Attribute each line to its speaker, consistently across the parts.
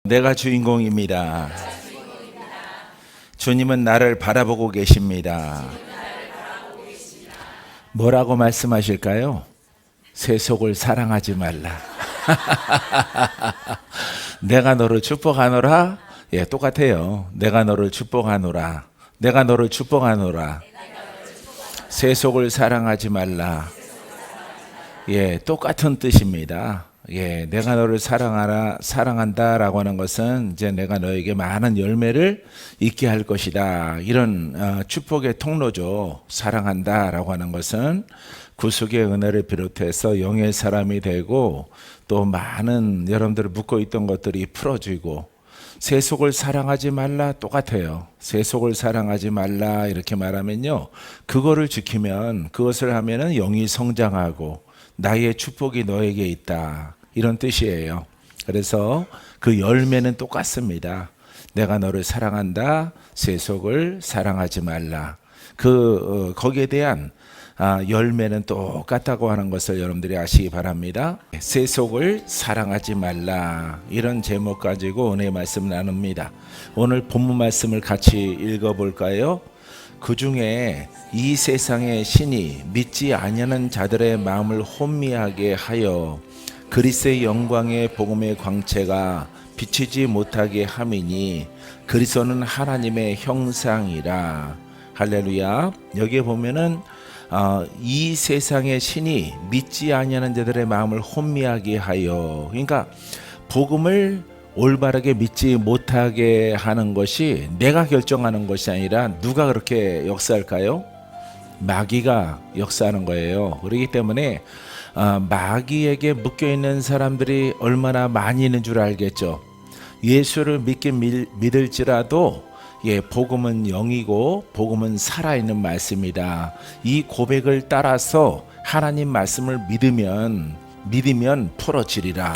Speaker 1: 내가 주인공입니다. 주님은 나를 바라보고 계십니다. 뭐라고 말씀하실까요? 세속을 사랑하지 말라. 내가 너를 축복하노라. 예, 똑같아요. 내가 너를 축복하노라. 내가 너를 축복하노라. 세속을 사랑하지 말라. 예, 똑같은 뜻입니다. 예, 내가 너를 사랑한다라고 하는 것은 이제 내가 너에게 많은 열매를 있게 할 것이다. 이런 축복의 통로죠. 사랑한다라고 하는 것은 구속의 은혜를 비롯해서 영의 사람이 되고 또 많은 여러분들을 묶고 있던 것들이 풀어지고, 세속을 사랑하지 말라 똑같아요. 세속을 사랑하지 말라 이렇게 말하면요, 그거를 지키면, 그것을 하면은 영이 성장하고 나의 축복이 너에게 있다, 이런 뜻이에요. 그래서 그 열매는 똑같습니다. 내가 너를 사랑한다. 세속을 사랑하지 말라. 거기에 대한 열매는 똑같다고 하는 것을 여러분들이 아시기 바랍니다. 세속을 사랑하지 말라, 이런 제목 가지고 은혜의 말씀 나눕니다. 오늘 본문 말씀을 같이 읽어볼까요? 그 중에 이 세상의 신이 믿지 아니하는 자들의 마음을 혼미하게 하여 그리스도의 영광의 복음의 광채가 비치지 못하게 함이니 그리스도는 하나님의 형상이라. 할렐루야. 여기에 보면은 이 세상의 신이 믿지 아니하는 자들의 마음을 혼미하게 하여, 그러니까 복음을 올바르게 믿지 못하게 하는 것이 내가 결정하는 것이 아니라 누가 그렇게 역사할까요? 마귀가 역사하는 거예요. 그렇기 때문에 마귀에게 묶여있는 사람들이 얼마나 많이 있는 줄 알겠죠. 예수를 믿을지라도 복음은 영이고 복음은 살아있는 말씀이다. 이 고백을 따라서 하나님 말씀을 믿으면 풀어지리라,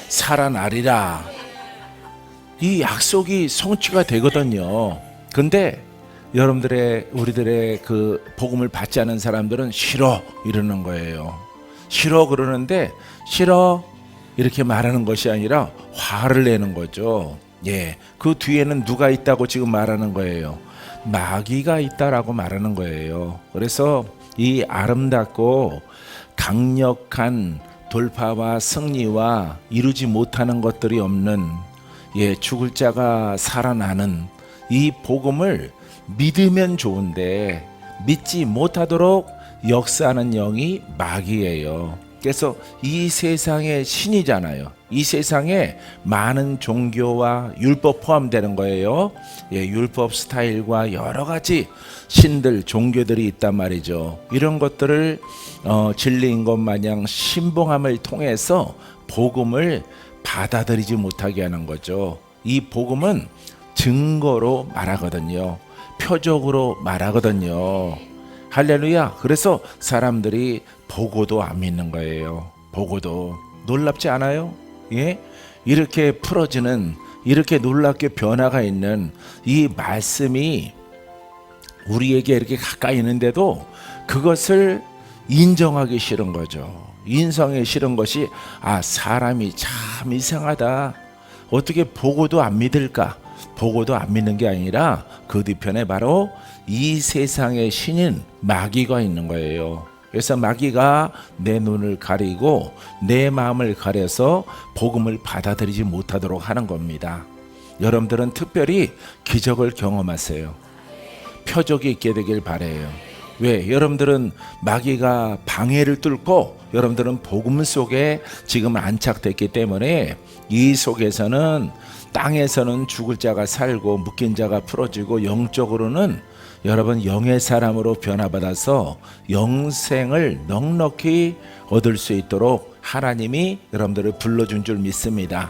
Speaker 1: 살아나리라. 이 약속이 성취가 되거든요. 근데 우리들의 그 복음을 받지 않은 사람들은 싫어 이러는 거예요. 싫어 그러는데, 싫어 이렇게 말하는 것이 아니라 화를 내는 거죠. 예, 그 뒤에는 누가 있다고 지금 말하는 거예요? 마귀가 있다라고 말하는 거예요. 그래서 이 아름답고 강력한 돌파와 승리와 이루지 못하는 것들이 없는, 죽을 자가 살아나는 이 복음을 믿으면 좋은데 믿지 못하도록 역사하는 영이 마귀예요. 그래서 이 세상의 신이잖아요. 이 세상에 많은 종교와 율법 포함되는 거예요. 율법 스타일과 여러 가지 신들, 종교들이 있단 말이죠. 이런 것들을 진리인 것 마냥 신봉함을 통해서 복음을 받아들이지 못하게 하는 거죠. 이 복음은 증거로 말하거든요. 표적으로 말하거든요. 할렐루야. 그래서 사람들이 보고도 안 믿는 거예요. 보고도. 놀랍지 않아요? 예? 이렇게 풀어지는, 이렇게 놀랍게 변화가 있는 이 말씀이 우리에게 이렇게 가까이 있는데도 그것을 인정하기 싫은 거죠. 인정하기 싫은 것이, 사람이 참 이상하다. 어떻게 보고도 안 믿을까? 보고도 안 믿는 게 아니라 그 뒤편에 바로 이 세상의 신인 마귀가 있는 거예요. 그래서 마귀가 내 눈을 가리고 내 마음을 가려서 복음을 받아들이지 못하도록 하는 겁니다. 여러분들은 특별히 기적을 경험하세요. 표적이 있게 되길 바라요. 왜? 여러분들은 마귀가 방해를 뚫고 여러분들은 복음 속에 지금 안착됐기 때문에 이 속에서는, 땅에서는 죽을 자가 살고 묶인 자가 풀어지고, 영적으로는 여러분 영의 사람으로 변화받아서 영생을 넉넉히 얻을 수 있도록 하나님이 여러분들을 불러준 줄 믿습니다.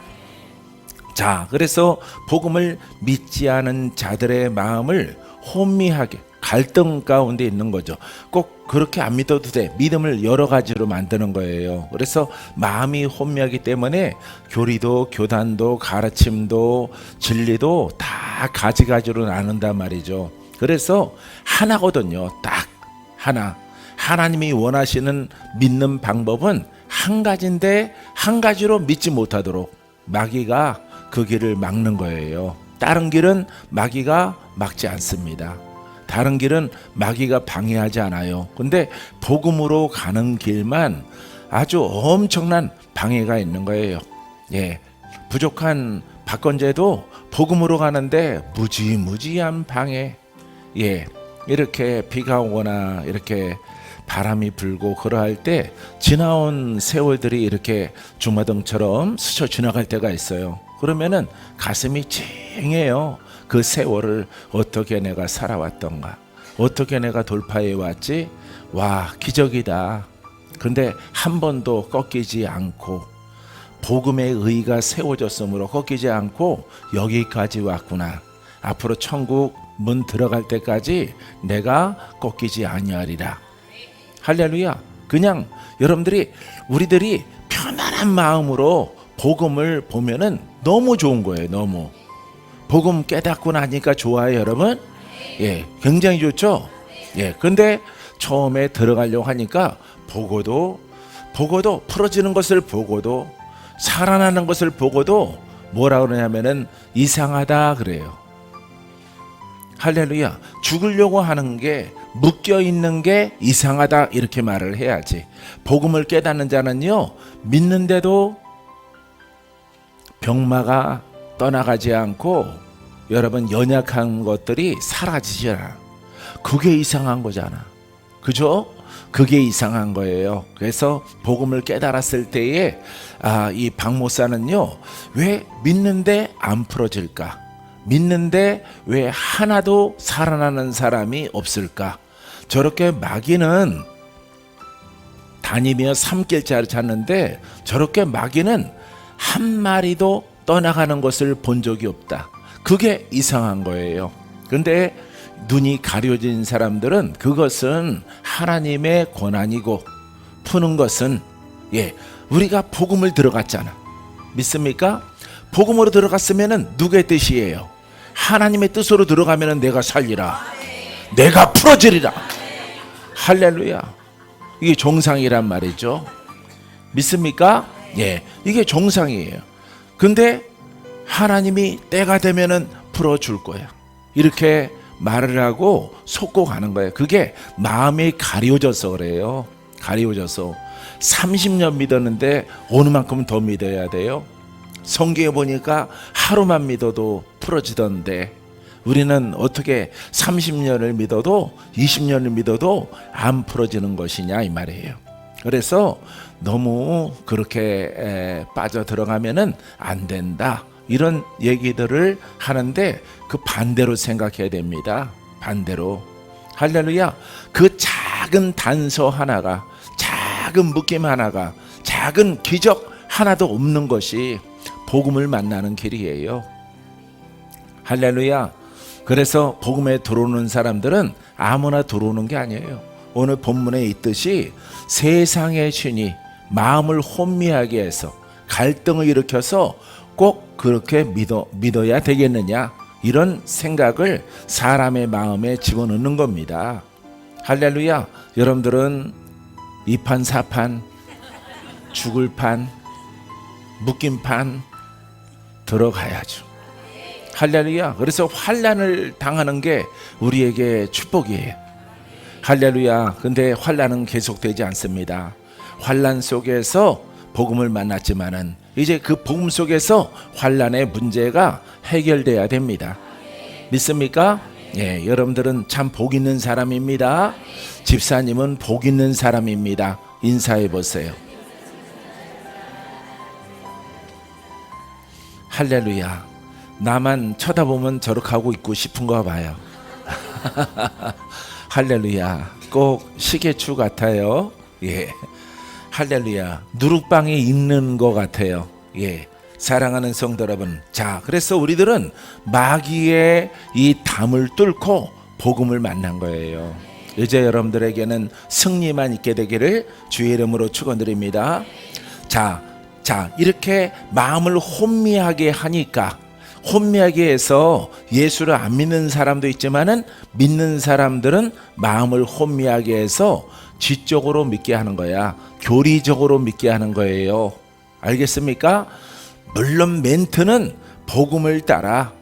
Speaker 1: 자, 그래서 복음을 믿지 않은 자들의 마음을 혼미하게, 갈등 가운데 있는 거죠. 꼭 그렇게 안 믿어도 돼. 믿음을 여러 가지로 만드는 거예요. 그래서 마음이 혼미하기 때문에 교리도, 교단도, 가르침도, 진리도 다 가지가지로 나눈단 말이죠. 그래서 하나거든요. 딱 하나. 하나님이 원하시는 믿는 방법은 한 가지인데 한 가지로 믿지 못하도록 마귀가 그 길을 막는 거예요. 다른 길은 마귀가 막지 않습니다. 다른 길은 마귀가 방해하지 않아요. 근데 복음으로 가는 길만 아주 엄청난 방해가 있는 거예요. 예, 부족한 박건재도 복음으로 가는데 무지무지한 방해. 예, 이렇게 비가 오거나 이렇게 바람이 불고 그러할 때 지나온 세월들이 이렇게 주마등처럼 스쳐 지나갈 때가 있어요. 그러면은 가슴이 찡해요. 그 세월을 어떻게 내가 살아왔던가, 어떻게 내가 돌파해 왔지. 와, 기적이다. 근데 한 번도 꺾이지 않고 복음의 의가 세워졌으므로 꺾이지 않고 여기까지 왔구나. 앞으로 천국 문 들어갈 때까지 내가 꺾이지 아니하리라. 할렐루야. 그냥 여러분들이, 우리들이 편안한 마음으로 복음을 보면은 너무 좋은 거예요. 너무. 복음 깨닫고 나니까 좋아요, 여러분? 예, 굉장히 좋죠? 예, 근데 처음에 들어가려고 하니까 보고도 풀어지는 것을 보고도 살아나는 것을 보고도 뭐라 그러냐면은 이상하다 그래요. 할렐루야. 죽으려고 하는 게, 묶여 있는 게 이상하다 이렇게 말을 해야지. 복음을 깨닫는 자는요, 믿는데도 병마가 떠나가지 않고 여러분 연약한 것들이 사라지지 않아. 그게 이상한 거잖아. 그죠? 그게 이상한 거예요. 그래서 복음을 깨달았을 때에 이 박 목사는요, 왜 믿는데 안 풀어질까? 믿는데 왜 하나도 살아나는 사람이 없을까? 저렇게 마귀는 다니며 삼킬자를 찾는데 저렇게 마귀는 한 마리도 떠나가는 것을 본 적이 없다. 그게 이상한 거예요. 근데 눈이 가려진 사람들은 그것은 하나님의 권한이고, 푸는 것은, 예, 우리가 복음을 들어갔잖아. 믿습니까? 복음으로 들어갔으면은 누구의 뜻이에요? 하나님의 뜻으로 들어가면은 내가 살리라, 내가 풀어지리라. 할렐루야. 이게 정상이란 말이죠. 믿습니까? 예, 이게 정상이에요. 근데 하나님이 때가 되면은 풀어줄 거야, 이렇게 말을 하고 속고 가는 거예요. 그게 마음이 가려져서 그래요. 가려져서 30년 믿었는데 어느 만큼 더 믿어야 돼요? 성경에 보니까 하루만 믿어도 풀어지던데 우리는 어떻게 30년을 믿어도 20년을 믿어도 안 풀어지는 것이냐 이 말이에요. 그래서 너무 그렇게 빠져 들어가면은 안 된다, 이런 얘기들을 하는데 그 반대로 생각해야 됩니다. 반대로. 할렐루야. 그 작은 단서 하나가, 작은 묶임 하나가, 작은 기적 하나도 없는 것이 복음을 만나는 길이에요. 할렐루야. 그래서 복음에 들어오는 사람들은 아무나 들어오는 게 아니에요. 오늘 본문에 있듯이 세상의 신이 마음을 혼미하게 해서 갈등을 일으켜서 꼭 그렇게 믿어야 되겠느냐, 이런 생각을 사람의 마음에 집어넣는 겁니다. 할렐루야. 여러분들은 2판 4판 죽을 판, 묶인 판 들어가야죠. 할렐루야. 그래서 환난을 당하는 게 우리에게 축복이에요. 할렐루야. 근데 환난은 계속되지 않습니다. 환난 속에서 복음을 만났지만은 이제 그 복음 속에서 환난의 문제가 해결돼야 됩니다. 믿습니까? 예, 여러분들은 참 복 있는 사람입니다. 집사님은 복 있는 사람입니다. 인사해 보세요. 할렐루야. 나만 쳐다보면 저렇게 하고 있고 싶은가 봐요. 할렐루야. 꼭 시계추 같아요. 예. 할렐루야. 누룩방에 있는 것 같아요. 예. 사랑하는 성도 여러분. 자, 그래서 우리들은 마귀의 이 담을 뚫고 복음을 만난 거예요. 이제 여러분들에게는 승리만 있게 되기를 주의 이름으로 축원드립니다. 자, 이렇게 마음을 혼미하게 하니까, 혼미하게 해서 예수를 안 믿는 사람도 있지만은 믿는 사람들은 마음을 혼미하게 해서 지적으로 믿게 하는 거야. 교리적으로 믿게 하는 거예요. 알겠습니까? 물론 멘트는 복음을 따라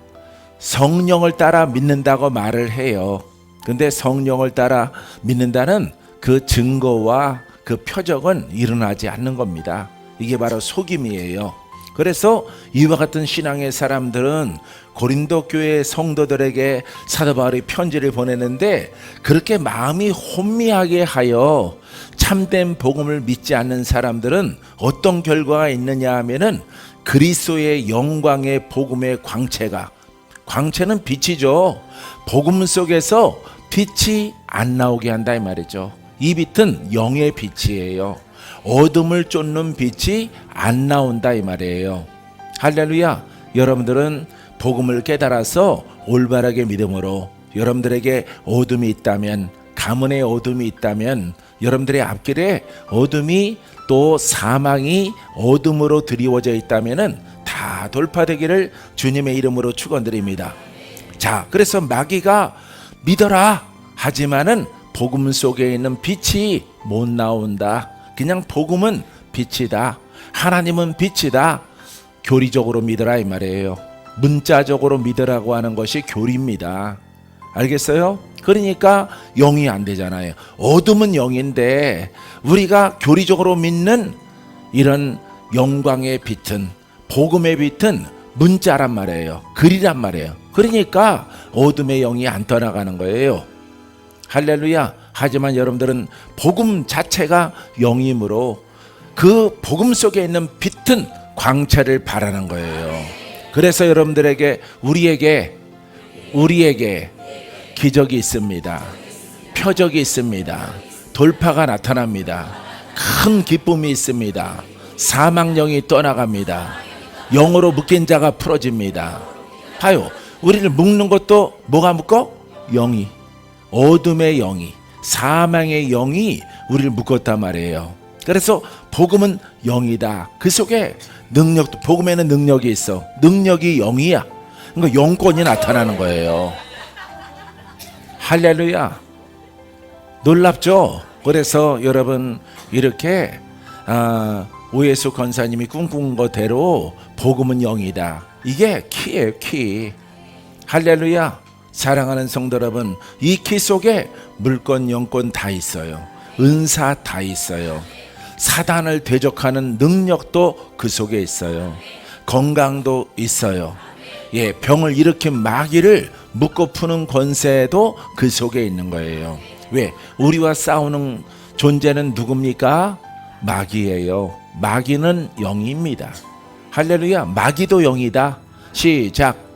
Speaker 1: 성령을 따라 믿는다고 말을 해요. 근데 성령을 따라 믿는다는 그 증거와 그 표적은 일어나지 않는 겁니다. 이게 바로 속임이에요. 그래서 이와 같은 신앙의 사람들은 고린도 교회 성도들에게 사도 바울이 편지를 보내는데 그렇게 마음이 혼미하게 하여 참된 복음을 믿지 않는 사람들은 어떤 결과가 있느냐 하면은 그리스도의 영광의 복음의 광채는 빛이죠. 복음 속에서 빛이 안 나오게 한다 이 말이죠. 이 빛은 영의 빛이에요. 어둠을 쫓는 빛이 안 나온다 이 말이에요. 할렐루야. 여러분들은 복음을 깨달아서 올바르게 믿음으로 여러분들에게 어둠이 있다면, 가문의 어둠이 있다면, 여러분들의 앞길에 어둠이 또 사망이 어둠으로 드리워져 있다면은 다 돌파되기를 주님의 이름으로 축원드립니다. 자, 그래서 마귀가 믿어라 하지만은 복음 속에 있는 빛이 못 나온다. 그냥 복음은 빛이다. 하나님은 빛이다. 교리적으로 믿어라 이 말이에요. 문자적으로 믿으라고 하는 것이 교리입니다. 알겠어요? 그러니까 영이 안 되잖아요. 어둠은 영인데 우리가 교리적으로 믿는 이런 영광의 빛은, 복음의 빛은 문자란 말이에요. 글이란 말이에요. 그러니까 어둠의 영이 안 떠나가는 거예요. 할렐루야. 하지만 여러분들은 복음 자체가 영이므로 그 복음 속에 있는 빛은 광채를 바라는 거예요. 그래서 여러분들에게 우리에게 기적이 있습니다. 표적이 있습니다. 돌파가 나타납니다. 큰 기쁨이 있습니다. 사망령이 떠나갑니다. 영으로 묶인 자가 풀어집니다. 봐요. 우리를 묶는 것도 뭐가 묶어? 영이. 어둠의 영이, 사망의 영이 우리를 묶었단 말이에요. 그래서 복음은 영이다. 그 속에 능력도, 복음에는 능력이 있어. 능력이 영이야. 그러니까 영권이 나타나는 거예요. 할렐루야. 놀랍죠? 그래서 여러분 이렇게 오예수 권사님이 꿈꾼 것대로 복음은 영이다. 이게 키예요, 키. 할렐루야. 사랑하는 성도 여러분, 이 키 속에 물권, 영권 다 있어요. 은사 다 있어요. 사단을 대적하는 능력도 그 속에 있어요. 건강도 있어요. 예, 병을 일으킨 마귀를 묶고 푸는 권세도 그 속에 있는 거예요. 왜? 우리와 싸우는 존재는 누굽니까? 마귀예요. 마귀는 영입니다. 할렐루야. 마귀도 영이다. 시작.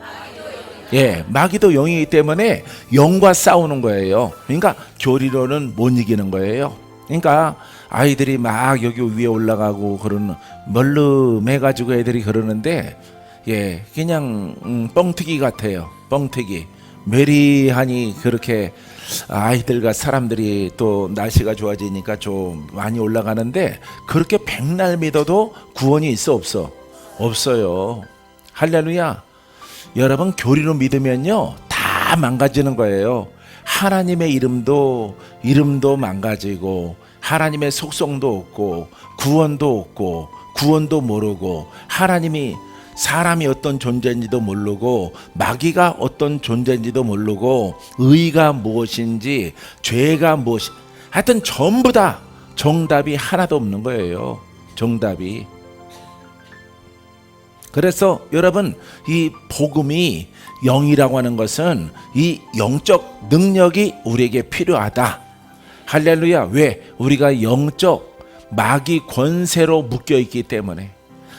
Speaker 1: 예, 마귀도 영이기 때문에 영과 싸우는 거예요. 그러니까 교리로는 못 이기는 거예요. 그러니까 아이들이 막 여기 위에 올라가고 그러는, 멀름해가지고 애들이 그러는데, 예, 그냥 뻥튀기 같아요. 뻥튀기. 메리하니 그렇게 아이들과 사람들이 또 날씨가 좋아지니까 좀 많이 올라가는데, 그렇게 백날 믿어도 구원이 있어 없어? 없어요. 할렐루야. 여러분, 교리로 믿으면요 다 망가지는 거예요. 하나님의 이름도 망가지고, 하나님의 속성도 없고, 구원도 모르고, 하나님이, 사람이 어떤 존재인지도 모르고, 마귀가 어떤 존재인지도 모르고, 의가 무엇인지, 죄가 무엇이, 하여튼 전부 다 정답이 하나도 없는 거예요. 정답이. 그래서 여러분, 이 복음이 영이라고 하는 것은 이 영적 능력이 우리에게 필요하다. 할렐루야. 왜? 우리가 영적 마귀 권세로 묶여 있기 때문에,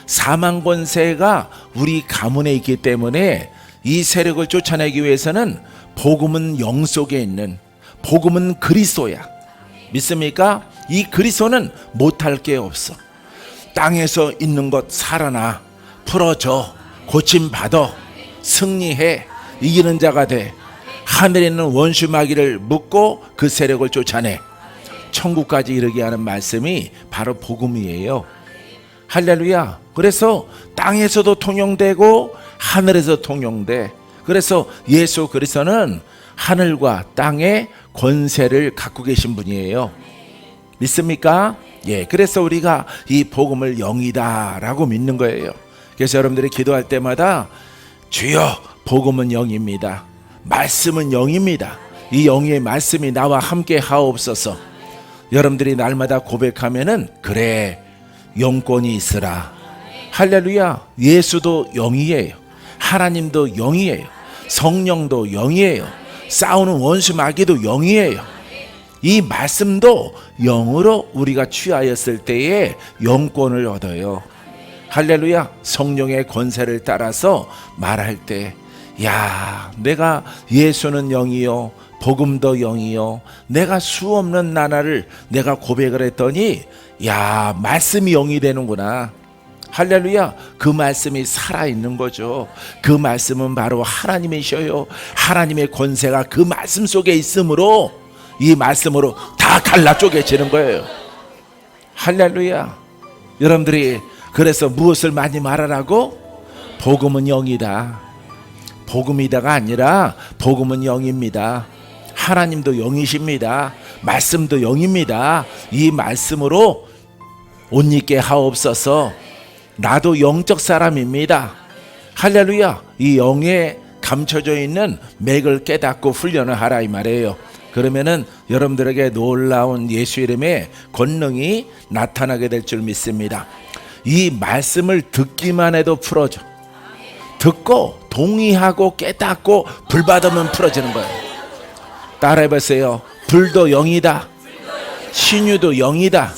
Speaker 1: 사망 권세가 우리 가문에 있기 때문에 이 세력을 쫓아내기 위해서는 복음은 영 속에 있는, 복음은 그리스도야. 믿습니까? 이 그리스도는 못할 게 없어. 땅에서 있는 것 살아나, 풀어져, 고침받아, 승리해, 이기는 자가 돼. 하늘에 있는 원수 마귀를 묶고 그 세력을 쫓아내 천국까지 이르게 하는 말씀이 바로 복음이에요. 할렐루야. 그래서 땅에서도 통용되고 하늘에서 통용돼. 그래서 예수 그리스도는 하늘과 땅의 권세를 갖고 계신 분이에요. 믿습니까? 예, 그래서 우리가 이 복음을 영이다라고 믿는 거예요. 그래서 여러분들이 기도할 때마다 주여, 복음은 영입니다. 말씀은 영입니다. 이 영의 말씀이 나와 함께 하옵소서. 여러분들이 날마다 고백하면은 그래, 영권이 있으라. 할렐루야. 예수도 영이에요. 하나님도 영이에요. 성령도 영이에요. 싸우는 원수 마귀도 영이에요. 이 말씀도 영으로 우리가 취하였을 때에 영권을 얻어요. 할렐루야. 성령의 권세를 따라서 말할 때, 야, 내가 예수는 영이요, 복음도 영이요, 내가 수없는 나라를 내가 고백을 했더니, 야, 말씀이 영이 되는구나. 할렐루야. 그 말씀이 살아있는 거죠. 그 말씀은 바로 하나님이셔요. 하나님의 권세가 그 말씀 속에 있으므로 이 말씀으로 다 갈라 쪼개지는 거예요. 할렐루야. 여러분들이 그래서 무엇을 많이 말하라고? 복음은 영이다. 복음이다가 아니라 복음은 영입니다. 하나님도 영이십니다. 말씀도 영입니다. 이 말씀으로 옷 입게 하옵소서. 나도 영적 사람입니다. 할렐루야. 이 영에 감춰져 있는 맥을 깨닫고 훈련을 하라 이 말이에요. 그러면은 여러분들에게 놀라운 예수 이름의 권능이 나타나게 될 줄 믿습니다. 이 말씀을 듣기만 해도 풀어져. 듣고 동의하고 깨닫고 불 받으면 풀어지는 거예요. 따라해보세요. 불도 영이다. 신유도 영이다.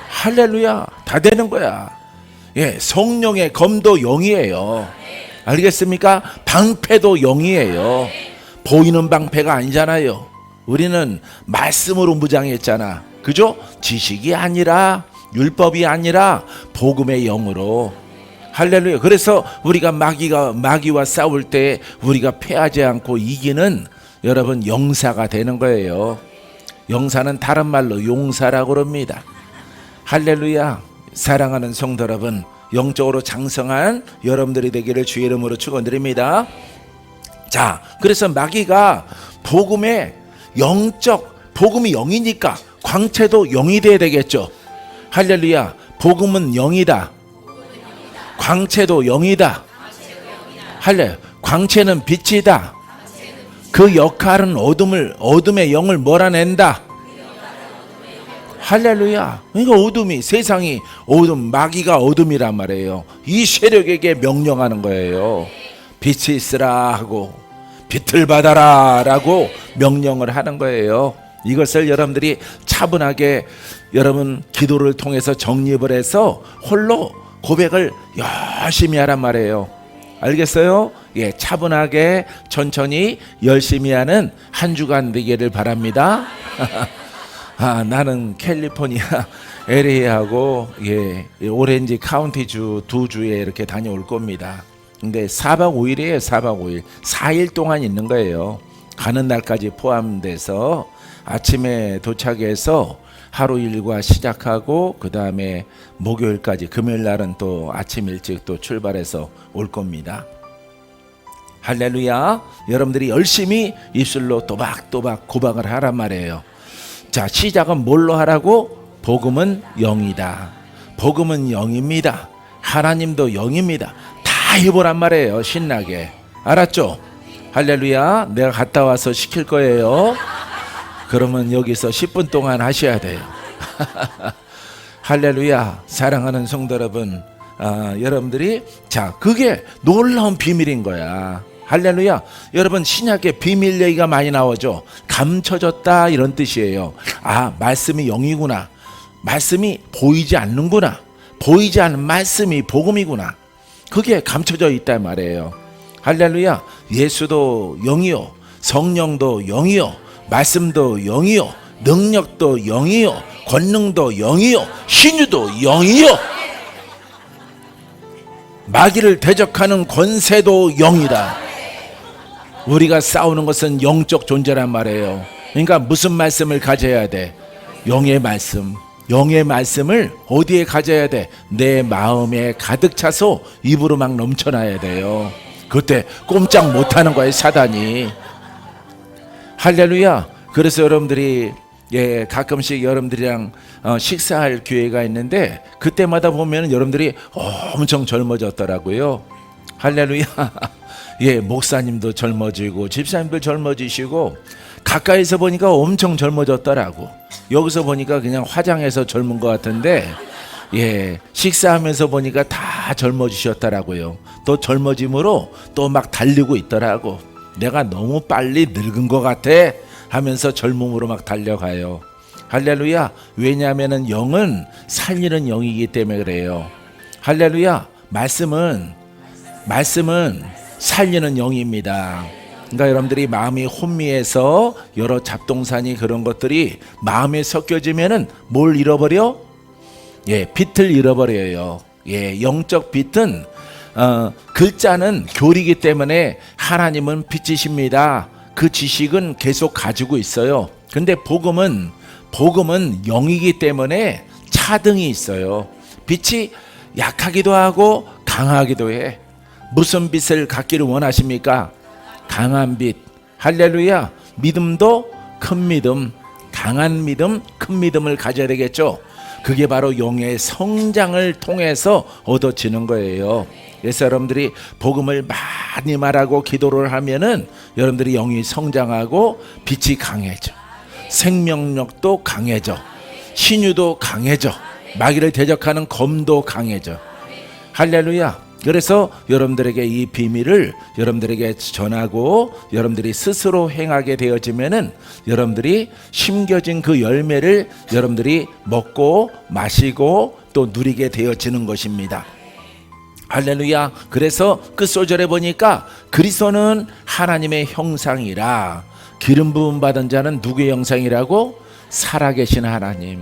Speaker 1: 할렐루야. 다 되는 거야. 예, 성령의 검도 영이에요. 알겠습니까? 방패도 영이에요. 보이는 방패가 아니잖아요. 우리는 말씀으로 무장했잖아. 그죠? 지식이 아니라, 율법이 아니라 복음의 영으로. 할렐루야. 그래서 우리가 마귀와 싸울 때 우리가 패하지 않고 이기는 여러분 영사가 되는 거예요. 영사는 다른 말로 용사라고 그럽니다. 할렐루야. 사랑하는 성도 여러분, 영적으로 장성한 여러분들이 되기를 주의 이름으로 축원드립니다. 자, 그래서 마귀가 복음이 영이니까 광채도 영이 돼야 되겠죠. 할렐루야. 복음은 영이다. 광채도 영이다. 할렐루야. 광채는 빛이다. 그 역할은 어둠의 영을 몰아낸다. 할렐루야. 그러니까 어둠이, 세상이 어둠, 마귀가 어둠이란 말이에요. 이 세력에게 명령하는 거예요. 빛이 있으라 하고 빛을 받아라 라고 명령을 하는 거예요. 이것을 여러분들이 차분하게 여러분 기도를 통해서 정립을 해서 홀로 고백을 열심히 하란 말이에요. 알겠어요? 예, 차분하게 천천히 열심히 하는 한 주간 되기를 바랍니다. 나는 캘리포니아 LA하고 오렌지 카운티 주 2주에 이렇게 다녀올 겁니다. 근데 4박 5일이에요. 4박 5일 4일 동안 있는 거예요. 가는 날까지 포함돼서 아침에 도착해서 하루 일과 시작하고 그 다음에 목요일까지, 금요일 날은 또 아침 일찍 또 출발해서 올 겁니다. 할렐루야. 여러분들이 열심히 입술로 또박또박 고박을 하란 말이에요. 자, 시작은 뭘로 하라고? 복음은 영이다. 복음은 영입니다. 하나님도 영입니다. 다 해보란 말이에요. 신나게. 알았죠? 할렐루야. 내가 갔다 와서 시킬 거예요. 그러면 여기서 10분 동안 하셔야 돼요. 할렐루야. 사랑하는 성도 여러분, 여러분들이 자, 그게 놀라운 비밀인 거야. 할렐루야. 여러분, 신약에 비밀 얘기가 많이 나오죠. 감춰졌다 이런 뜻이에요. 말씀이 영이구나. 말씀이 보이지 않는구나. 보이지 않는 말씀이 복음이구나. 그게 감춰져 있단 말이에요. 할렐루야. 예수도 영이요, 성령도 영이요, 말씀도 영이요, 능력도 영이요, 권능도 영이요, 신유도 영이요, 마귀를 대적하는 권세도 영이다. 우리가 싸우는 것은 영적 존재란 말이에요. 그러니까 무슨 말씀을 가져야 돼? 영의 말씀. 영의 말씀을 어디에 가져야 돼? 내 마음에 가득 차서 입으로 막 넘쳐나야 돼요. 그때 꼼짝 못하는 거예요, 사단이. 할렐루야. 그래서 여러분들이 가끔씩 여러분들이랑 식사할 기회가 있는데 그때마다 보면 여러분들이 엄청 젊어졌더라고요. 할렐루야. 예, 목사님도 젊어지고 집사님도 젊어지시고 가까이서 보니까 엄청 젊어졌더라고. 여기서 보니까 그냥 화장해서 젊은 것 같은데 예, 식사하면서 보니까 다 젊어지셨더라고요. 또 젊어짐으로 또 막 달리고 있더라고. 내가 너무 빨리 늙은 것 같아 하면서 젊음으로 막 달려가요. 할렐루야. 왜냐하면 영은 살리는 영이기 때문에 그래요. 할렐루야. 말씀은 살리는 영입니다. 그러니까 여러분들이 마음이 혼미해서 여러 잡동사니 그런 것들이 마음에 섞여지면은 뭘 잃어버려? 예, 빛을 잃어버려요. 예, 영적 빛은 글자는 교리이기 때문에 하나님은 빛이십니다. 그 지식은 계속 가지고 있어요. 근데 복음은 영이기 때문에 차등이 있어요. 빛이 약하기도 하고 강하기도 해. 무슨 빛을 갖기를 원하십니까? 강한 빛. 할렐루야. 믿음도 큰 믿음, 강한 믿음, 큰 믿음을 가져야 되겠죠. 그게 바로 영의 성장을 통해서 얻어지는 거예요. 그래서 여러분들이 복음을 많이 말하고 기도를 하면은 여러분들이 영이 성장하고 빛이 강해져. 생명력도 강해져. 신유도 강해져. 마귀를 대적하는 검도 강해져. 할렐루야. 그래서 여러분들에게 이 비밀을 여러분들에게 전하고 여러분들이 스스로 행하게 되어지면은 여러분들이 심겨진 그 열매를 여러분들이 먹고 마시고 또 누리게 되어지는 것입니다. 할렐루야. 그래서 끝소절에 보니까 그리스도는 하나님의 형상이라. 기름 부음 받은 자는 누구의 형상이라고? 살아계신 하나님.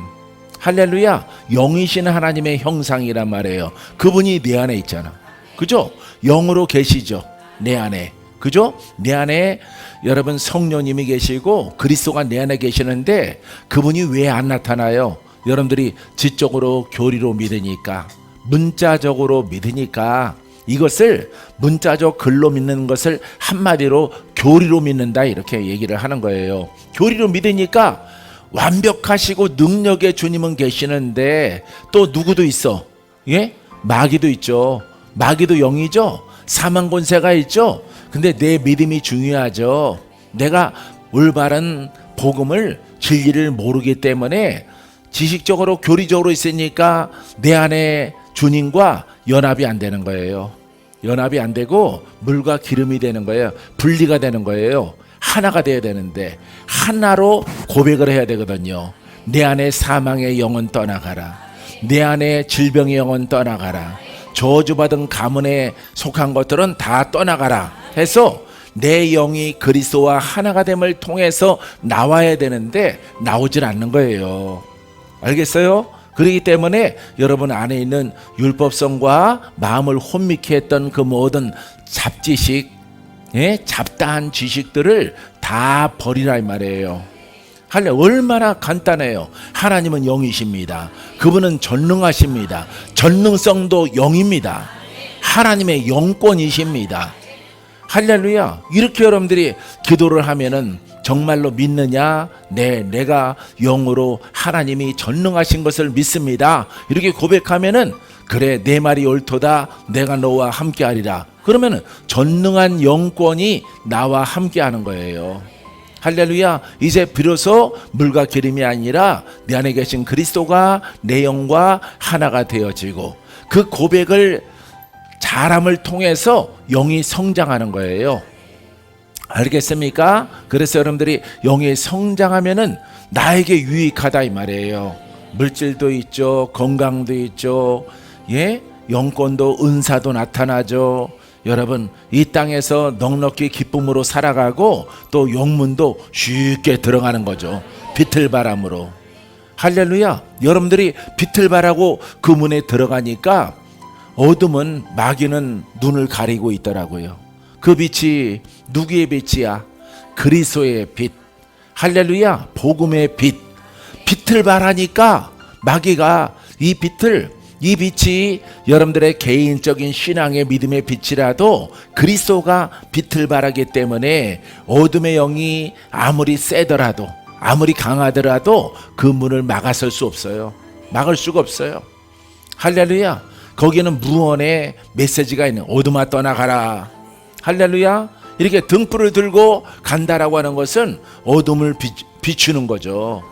Speaker 1: 할렐루야. 영이신 하나님의 형상이란 말이에요. 그분이 내 안에 있잖아. 그죠? 영으로 계시죠. 내 안에. 그죠? 내 안에 여러분 성령님이 계시고 그리스도가 내 안에 계시는데 그분이 왜 안 나타나요? 여러분들이 지적으로 교리로 믿으니까, 문자적으로 믿으니까, 이것을 문자적 글로 믿는 것을 한마디로 교리로 믿는다 이렇게 얘기를 하는 거예요. 교리로 믿으니까 완벽하시고 능력의 주님은 계시는데 또 누구도 있어? 예? 마귀도 있죠. 마귀도 영이죠. 사망 권세가 있죠. 근데 내 믿음이 중요하죠. 내가 올바른 복음을 진리를 모르기 때문에 지식적으로 교리적으로 있으니까 내 안에 주님과 연합이 안 되는 거예요. 연합이 안 되고 물과 기름이 되는 거예요. 분리가 되는 거예요. 하나가 돼야 되는데 하나로 고백을 해야 되거든요. 내 안에 사망의 영은 떠나가라. 내 안에 질병의 영은 떠나가라. 저주받은 가문에 속한 것들은 다 떠나가라 해서 내 영이 그리스도와 하나가 됨을 통해서 나와야 되는데 나오질 않는 거예요. 알겠어요? 그렇기 때문에 여러분 안에 있는 율법성과 마음을 혼미케 했던 그 모든 잡지식, 예? 잡다한 지식들을 다 버리라 이 말이에요. 얼마나 간단해요. 하나님은 영이십니다. 그분은 전능하십니다. 전능성도 영입니다. 하나님의 영권이십니다. 할렐루야. 이렇게 여러분들이 기도를 하면은 정말로 믿느냐? 네, 내가 영으로 하나님이 전능하신 것을 믿습니다. 이렇게 고백하면은 그래, 내 말이 옳도다. 내가 너와 함께하리라. 그러면은 전능한 영권이 나와 함께하는 거예요. 할렐루야. 이제 비로소 물과 기름이 아니라 내 안에 계신 그리스도가 내 영과 하나가 되어지고 그 고백을 잘함을 통해서 영이 성장하는 거예요. 알겠습니까? 그래서 여러분들이 영이 성장하면은 나에게 유익하다 이 말이에요. 물질도 있죠. 건강도 있죠. 예? 영권도 은사도 나타나죠. 여러분 이 땅에서 넉넉히 기쁨으로 살아가고 또 영문도 쉽게 들어가는 거죠. 빛을 바람으로. 할렐루야. 여러분들이 빛을 바라고 그 문에 들어가니까 어둠은 마귀는 눈을 가리고 있더라고요. 그 빛이 누구의 빛이야? 그리스도의 빛. 할렐루야. 복음의 빛. 빛을 바라니까 마귀가 이 빛이 여러분들의 개인적인 신앙의 믿음의 빛이라도 그리스도가 빛을 발하기 때문에 어둠의 영이 아무리 세더라도 아무리 강하더라도 그 문을 막아설 수 없어요. 막을 수가 없어요. 할렐루야. 거기는 무언의 메시지가 있는 어둠아 떠나가라. 할렐루야. 이렇게 등불을 들고 간다라고 하는 것은 어둠을 비추는 거죠.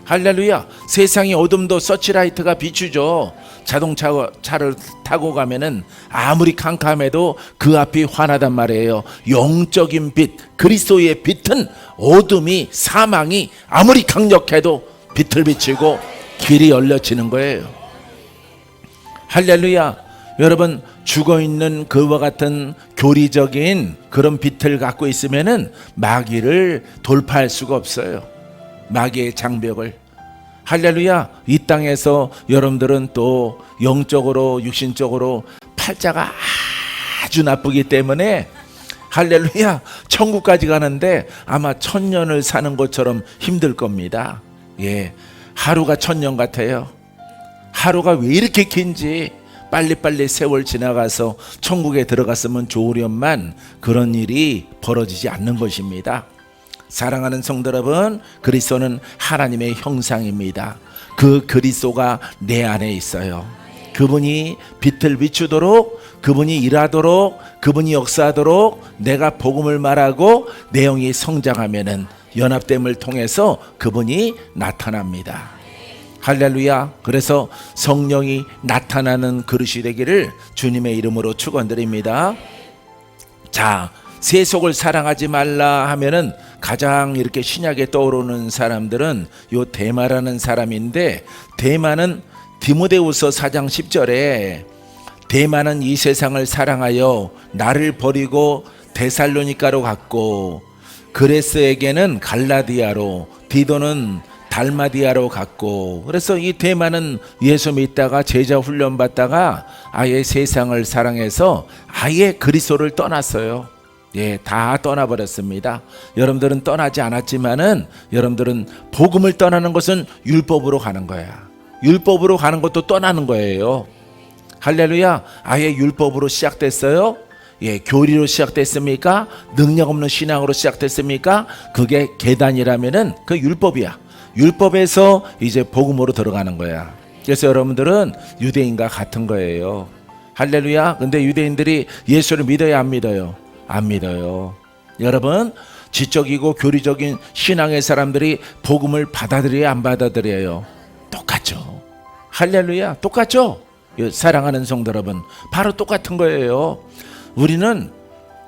Speaker 1: 할렐루야. 세상의 어둠도 서치라이트가 비추죠. 자동차를 타고 가면은 아무리 캄캄해도 그 앞이 환하단 말이에요. 영적인 빛, 그리스도의 빛은 어둠이, 사망이 아무리 강력해도 빛을 비추고 길이 열려지는 거예요. 할렐루야. 여러분, 죽어있는 그와 같은 교리적인 그런 빛을 갖고 있으면은 마귀를 돌파할 수가 없어요. 마귀의 장벽을. 할렐루야. 이 땅에서 여러분들은 또 영적으로 육신적으로 팔자가 아주 나쁘기 때문에 할렐루야, 천국까지 가는데 아마 1000년을 사는 것처럼 힘들 겁니다. 예, 하루가 1000년 같아요. 하루가 왜 이렇게 긴지. 빨리빨리 세월 지나가서 천국에 들어갔으면 좋으련만 그런 일이 벌어지지 않는 것입니다. 사랑하는 성도 여러분, 그리스도는 하나님의 형상입니다. 그 그리스도가 내 안에 있어요. 그분이 빛을 비추도록, 그분이 일하도록, 그분이 역사하도록 내가 복음을 말하고 내 영이 성장하면은 연합됨을 통해서 그분이 나타납니다. 할렐루야. 그래서 성령이 나타나는 그릇이 되기를 주님의 이름으로 축원드립니다. 자, 세속을 사랑하지 말라 하면은 가장 이렇게 신약에 떠오르는 사람들은 요 데마라는 사람인데, 데마는 디모데후서 4장 10절에 데마는 이 세상을 사랑하여 나를 버리고 데살로니가로 갔고, 그레스에게는 갈라디아로, 디도는 달마디아로 갔고. 그래서 이 데마는 예수 믿다가 제자 훈련 받다가 아예 세상을 사랑해서 아예 그리스도를 떠났어요. 예, 다 떠나버렸습니다. 여러분들은 떠나지 않았지만은 여러분들은 복음을 떠나는 것은 율법으로 가는 거야. 율법으로 가는 것도 떠나는 거예요. 할렐루야. 아예 율법으로 시작됐어요. 예, 교리로 시작됐습니까? 능력 없는 신앙으로 시작됐습니까? 그게 계단이라면은 그 율법이야. 율법에서 이제 복음으로 들어가는 거야. 그래서 여러분들은 유대인과 같은 거예요. 할렐루야. 근데 유대인들이 예수를 믿어야 안 믿어요? 안 믿어요. 여러분, 지적이고 교리적인 신앙의 사람들이 복음을 받아들여야 안 받아들여요? 똑같죠. 할렐루야. 똑같죠. 사랑하는 성도 여러분, 바로 똑같은 거예요. 우리는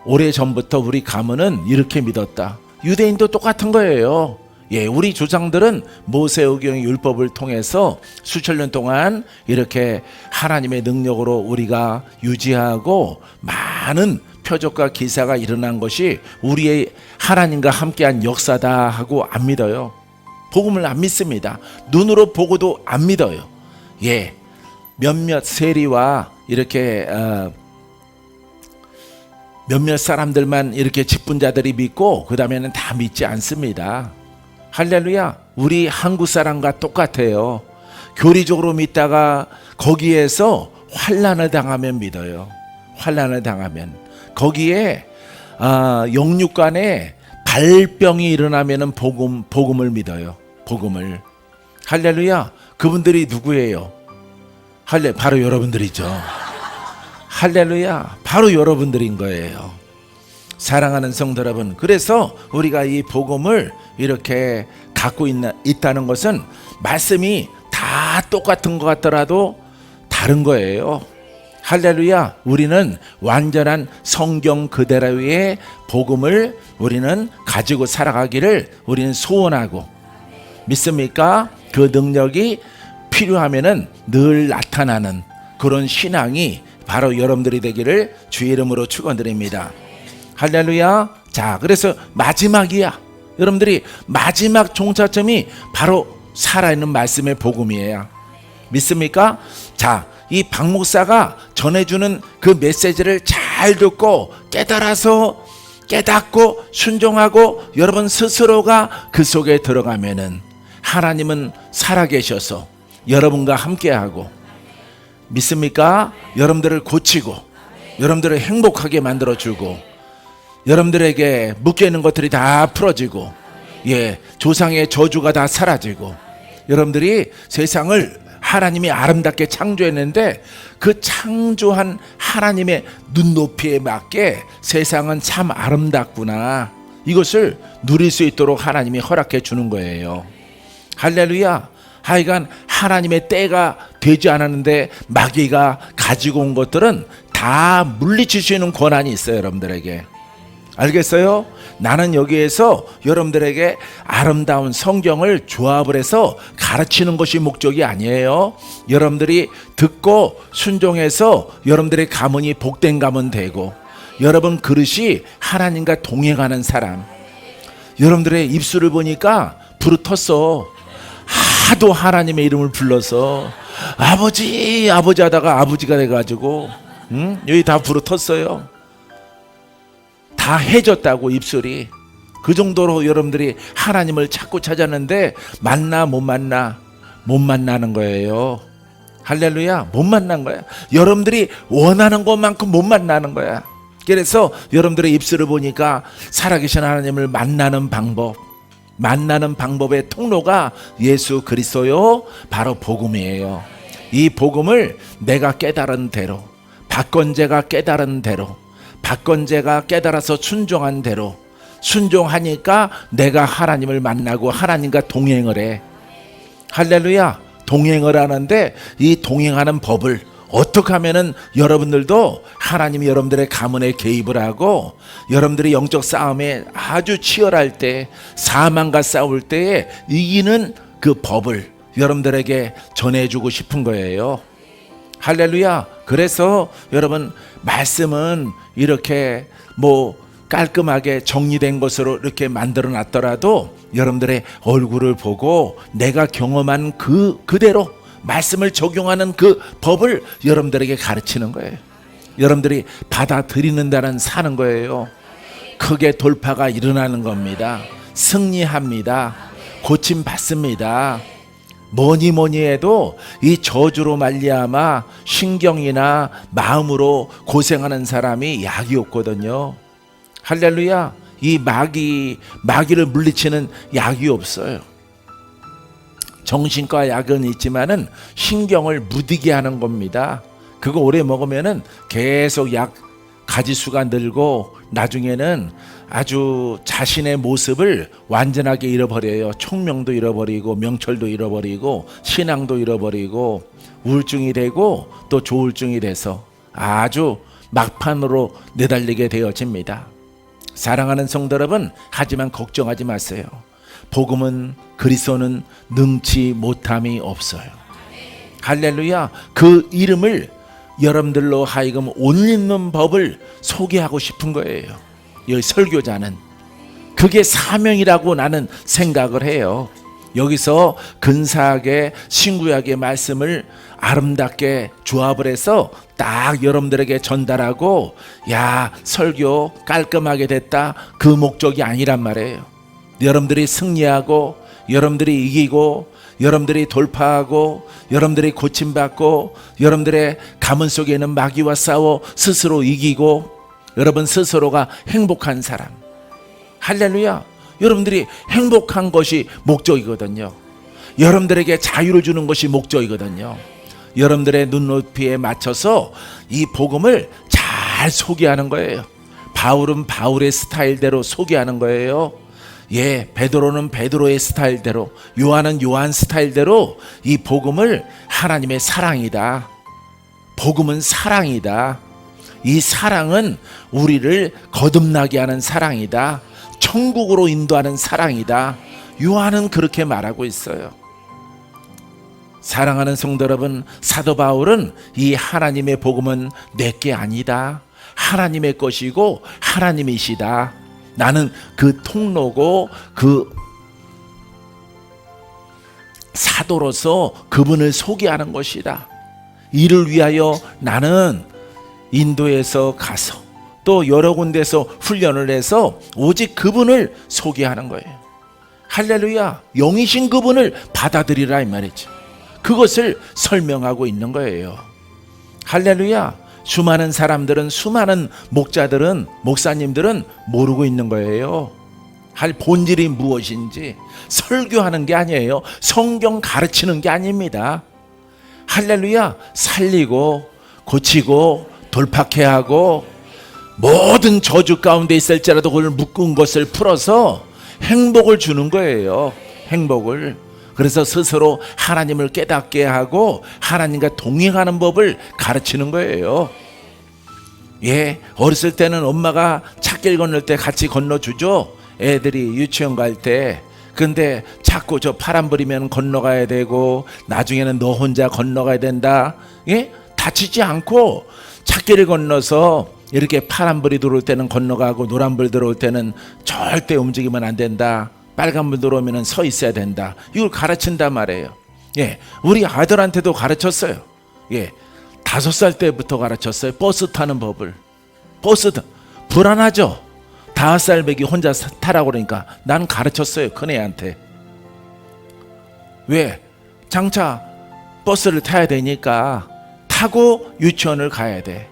Speaker 1: 오래전부터 우리 가문은 이렇게 믿었다. 유대인도 똑같은 거예요. 예, 우리 조상들은 모세오경의 율법을 통해서 수천 년 동안 이렇게 하나님의 능력으로 우리가 유지하고 많은 표적과 기사가 일어난 것이 우리의 하나님과 함께한 역사다 하고 안 믿어요. 복음을 안 믿습니다. 눈으로 보고도 안 믿어요. 예, 몇몇 세리와 이렇게 몇몇 사람들만 이렇게 직분자들이 믿고 그 다음에는 다 믿지 않습니다. 할렐루야. 우리 한국 사람과 똑같아요. 교리적으로 믿다가 거기에서 환난을 당하면 믿어요. 환난을 당하면 거기에 영육간에 발병이 일어나면은 복음을 믿어요. 복음을. 할렐루야. 그분들이 누구예요? 바로 여러분들이죠. 할렐루야. 바로 여러분들인 거예요. 사랑하는 성도 여러분, 그래서 우리가 이 복음을 이렇게 갖고 있다는 것은 말씀이 다 똑같은 것 같더라도 다른 거예요. 할렐루야. 우리는 완전한 성경 그대로의 복음을 우리는 가지고 살아가기를 우리는 소원하고, 믿습니까? 그 능력이 필요하면은 늘 나타나는 그런 신앙이 바로 여러분들이 되기를 주의 이름으로 축원드립니다. 할렐루야. 자, 그래서 마지막이야. 여러분들이 마지막 종착점이 바로 살아있는 말씀의 복음이에요. 믿습니까? 자, 이 박 목사가 전해주는 그 메시지를 잘 듣고 깨달아서 깨닫고 순종하고 여러분 스스로가 그 속에 들어가면은 하나님은 살아계셔서 여러분과 함께하고, 믿습니까? 여러분들을 고치고 여러분들을 행복하게 만들어주고 여러분들에게 묶여있는 것들이 다 풀어지고, 예, 조상의 저주가 다 사라지고 여러분들이 세상을 하나님이 아름답게 창조했는데 그 창조한 하나님의 눈높이에 맞게 세상은 참 아름답구나, 이것을 누릴 수 있도록 하나님이 허락해 주는 거예요. 할렐루야. 하여간 하나님의 때가 되지 않았는데 마귀가 가지고 온 것들은 다 물리칠 수 있는 권한이 있어요, 여러분들에게. 알겠어요? 나는 여기에서 여러분들에게 아름다운 성경을 조합을 해서 가르치는 것이 목적이 아니에요. 여러분들이 듣고 순종해서 여러분들의 가문이 복된 가문 되고, 여러분 그릇이 하나님과 동행하는 사람. 여러분들의 입술을 보니까 부르텄어. 하도 하나님의 이름을 불러서 아버지 아버지 하다가 아버지가 돼가지고 여기 다 부르텄어요. 다 해졌다고, 입술이. 그 정도로 여러분들이 하나님을 찾고 찾았는데 만나 못 만나? 못 만나는 거예요. 할렐루야. 못 만난 거야. 여러분들이 원하는 것만큼 못 만나는 거야. 그래서 여러분들의 입술을 보니까 살아계신 하나님을 만나는 방법, 만나는 방법의 통로가 예수 그리스도요, 바로 복음이에요. 이 복음을 내가 깨달은 대로, 박건재가 깨달은 대로, 박건재가 깨달아서 순종한 대로 순종하니까 내가 하나님을 만나고 하나님과 동행을 해. 할렐루야. 동행을 하는데 이 동행하는 법을 어떻게 하면은 여러분들도 하나님이 여러분들의 가문에 개입을 하고, 여러분들이 영적 싸움에 아주 치열할 때, 사망과 싸울 때에 이기는 그 법을 여러분들에게 전해주고 싶은 거예요. 할렐루야. 그래서 여러분, 말씀은 이렇게 깔끔하게 정리된 것으로 이렇게 만들어 놨더라도 여러분들의 얼굴을 보고 내가 경험한 그대로 말씀을 적용하는 그 법을 여러분들에게 가르치는 거예요. 여러분들이 받아들이는다는 사는 거예요. 크게 돌파가 일어나는 겁니다. 승리합니다. 고침 받습니다. 뭐니 해도 이 저주로 말미암아 신경이나 마음으로 고생하는 사람이 약이 없거든요. 할렐루야. 이 마귀를 물리치는 약이 없어요. 정신과 약은 있지만은 신경을 무디게 하는 겁니다. 그거 오래 먹으면은 계속 약 가지수가 늘고 나중에는 아주 자신의 모습을 완전하게 잃어버려요. 총명도 잃어버리고 명철도 잃어버리고 신앙도 잃어버리고 우울증이 되고 또 조울증이 돼서 아주 막판으로 내달리게 되어집니다. 사랑하는 성도 여러분, 하지만 걱정하지 마세요. 복음은, 그리스도는 능치 못함이 없어요. 할렐루야. 그 이름을 여러분들로 하여금 옷 입는 법을 소개하고 싶은 거예요. 여기 설교자는 그게 사명이라고 나는 생각을 해요. 여기서 근사하게 신구약의 말씀을 아름답게 조합을 해서 딱 여러분들에게 전달하고, 야, 설교 깔끔하게 됐다, 그 목적이 아니란 말이에요. 여러분들이 승리하고, 여러분들이 이기고, 여러분들이 돌파하고, 여러분들이 고침받고, 여러분들의 가문 속에 있는 마귀와 싸워 스스로 이기고, 여러분 스스로가 행복한 사람. 할렐루야. 여러분들이 행복한 것이 목적이거든요. 여러분들에게 자유를 주는 것이 목적이거든요. 여러분들의 눈높이에 맞춰서 이 복음을 잘 소개하는 거예요. 바울은 바울의 스타일대로 소개하는 거예요. 예, 베드로는 베드로의 스타일대로, 요한은 요한 스타일대로 이 복음을 하나님의 사랑이다. 복음은 사랑이다. 이 사랑은 우리를 거듭나게 하는 사랑이다. 천국으로 인도하는 사랑이다. 요한은 그렇게 말하고 있어요. 사랑하는 성도 여러분, 사도 바울은 이 하나님의 복음은 내게 아니다. 하나님의 것이고 하나님이시다. 나는 그 통로고 그 사도로서 그분을 소개하는 것이다. 이를 위하여 나는 인도에서 가서 또 여러 군데서 훈련을 해서 오직 그분을 소개하는 거예요. 할렐루야. 영이신 그분을 받아들이라 이 말이죠. 그것을 설명하고 있는 거예요. 할렐루야. 수많은 사람들은, 수많은 목자들은, 목사님들은 모르고 있는 거예요. 할 본질이 무엇인지. 설교하는 게 아니에요. 성경 가르치는 게 아닙니다. 할렐루야. 살리고 고치고 돌파케 하고 모든 저주 가운데 있을지라도 그걸 묶은 것을 풀어서 행복을 주는 거예요. 행복을. 그래서 스스로 하나님을 깨닫게 하고 하나님과 동행하는 법을 가르치는 거예요. 예, 어렸을 때는 엄마가 찻길 건널 때 같이 건너주죠. 애들이 유치원 갈 때. 근데 자꾸 저 파란불이면 건너가야 되고 나중에는 너 혼자 건너가야 된다. 예? 다치지 않고 찻길을 건너서 이렇게 파란불이 들어올 때는 건너가고 노란불 들어올 때는 절대 움직이면 안 된다. 빨간불 들어오면 서 있어야 된다. 이걸 가르친단 말이에요. 예, 우리 아들한테도 가르쳤어요. 예, 5살 때부터 가르쳤어요. 버스 타는 법을. 버스 불안하죠. 5살 배기 혼자 타라고 그러니까 난 가르쳤어요. 큰애한테. 왜? 장차 버스를 타야 되니까 타고 유치원을 가야 돼.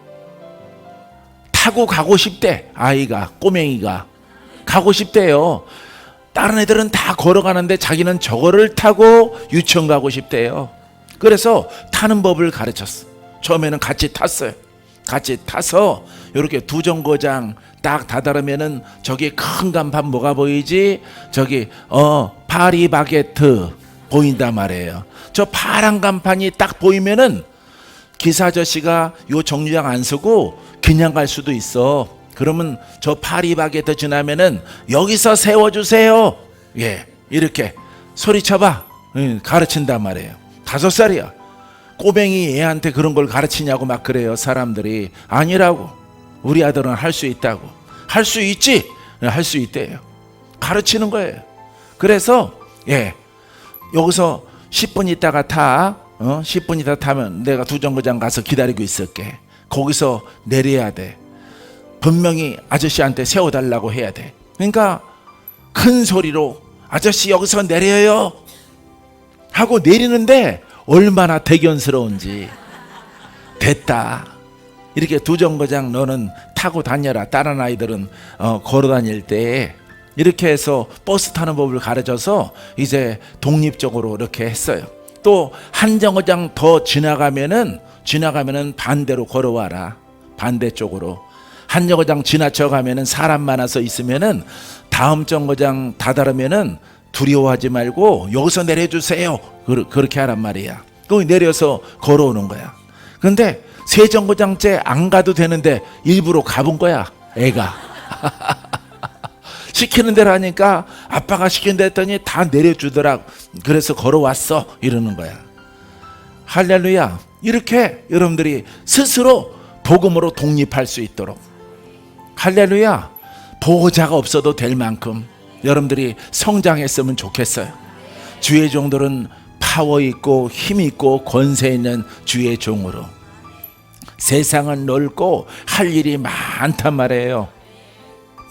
Speaker 1: 타고 가고 싶대. 아이가, 꼬맹이가 가고 싶대요. 다른 애들은 다 걸어가는데 자기는 저거를 타고 유치원 가고 싶대요. 그래서 타는 법을 가르쳤어. 처음에는 같이 탔어요. 같이 타서 이렇게 두 정거장 딱 다다르면은 저기 큰 간판 뭐가 보이지? 저기 파리바게트 보인단 말이에요. 저 파란 간판이 딱 보이면은 기사 아저씨가 요 정류장 안 서고 그냥 갈 수도 있어. 그러면 저 파리바게트 지나면은 여기서 세워주세요. 예, 이렇게 소리쳐봐. 가르친단 말이에요. 5살이야. 꼬맹이 애한테 그런 걸 가르치냐고 막 그래요. 사람들이. 아니라고. 우리 아들은 할 수 있다고. 할 수 있지? 할 수 있대요. 가르치는 거예요. 그래서 예, 여기서 10분 있다가 타. 10분 있다 타면 내가 두 정거장 가서 기다리고 있을게. 거기서 내려야 돼. 분명히 아저씨한테 세워달라고 해야 돼. 그러니까 큰 소리로 아저씨 여기서 내려요 하고 내리는데 얼마나 대견스러운지. 됐다. 이렇게 두 정거장 너는 타고 다녀라. 다른 아이들은 걸어 다닐 때 이렇게 해서 버스 타는 법을 가르쳐서 이제 독립적으로 이렇게 했어요. 또 한 정거장 더 지나가면은 반대로 걸어와라. 반대쪽으로. 한 정거장 지나쳐 가면은 사람 많아서 있으면은 다음 정거장 다다르면은 두려워하지 말고 여기서 내려주세요. 그렇게 하란 말이야. 거기 내려서 걸어오는 거야. 근데 세 정거장째 안 가도 되는데 일부러 가본 거야. 애가. 시키는 대로 하니까 아빠가 시킨 대 했더니 다 내려주더라. 그래서 걸어왔어. 이러는 거야. 할렐루야. 이렇게 여러분들이 스스로 복음으로 독립할 수 있도록. 할렐루야. 보호자가 없어도 될 만큼 여러분들이 성장했으면 좋겠어요. 주의 종들은 파워 있고 힘 있고 권세 있는 주의 종으로. 세상은 넓고 할 일이 많단 말이에요.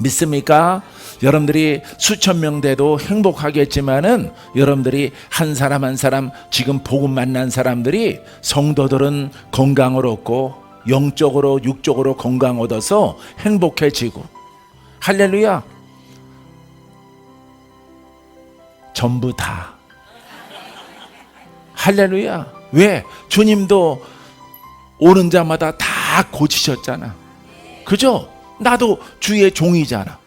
Speaker 1: 믿습니까? 여러분들이 수천 명 돼도 행복하겠지만은 여러분들이 한 사람 한 사람 지금 복음 만난 사람들이 성도들은 건강을 얻고 영적으로 육적으로 건강 얻어서 행복해지고. 할렐루야. 전부 다. 할렐루야. 왜? 주님도 오는 자마다 다 고치셨잖아. 그죠? 나도 주의 종이잖아.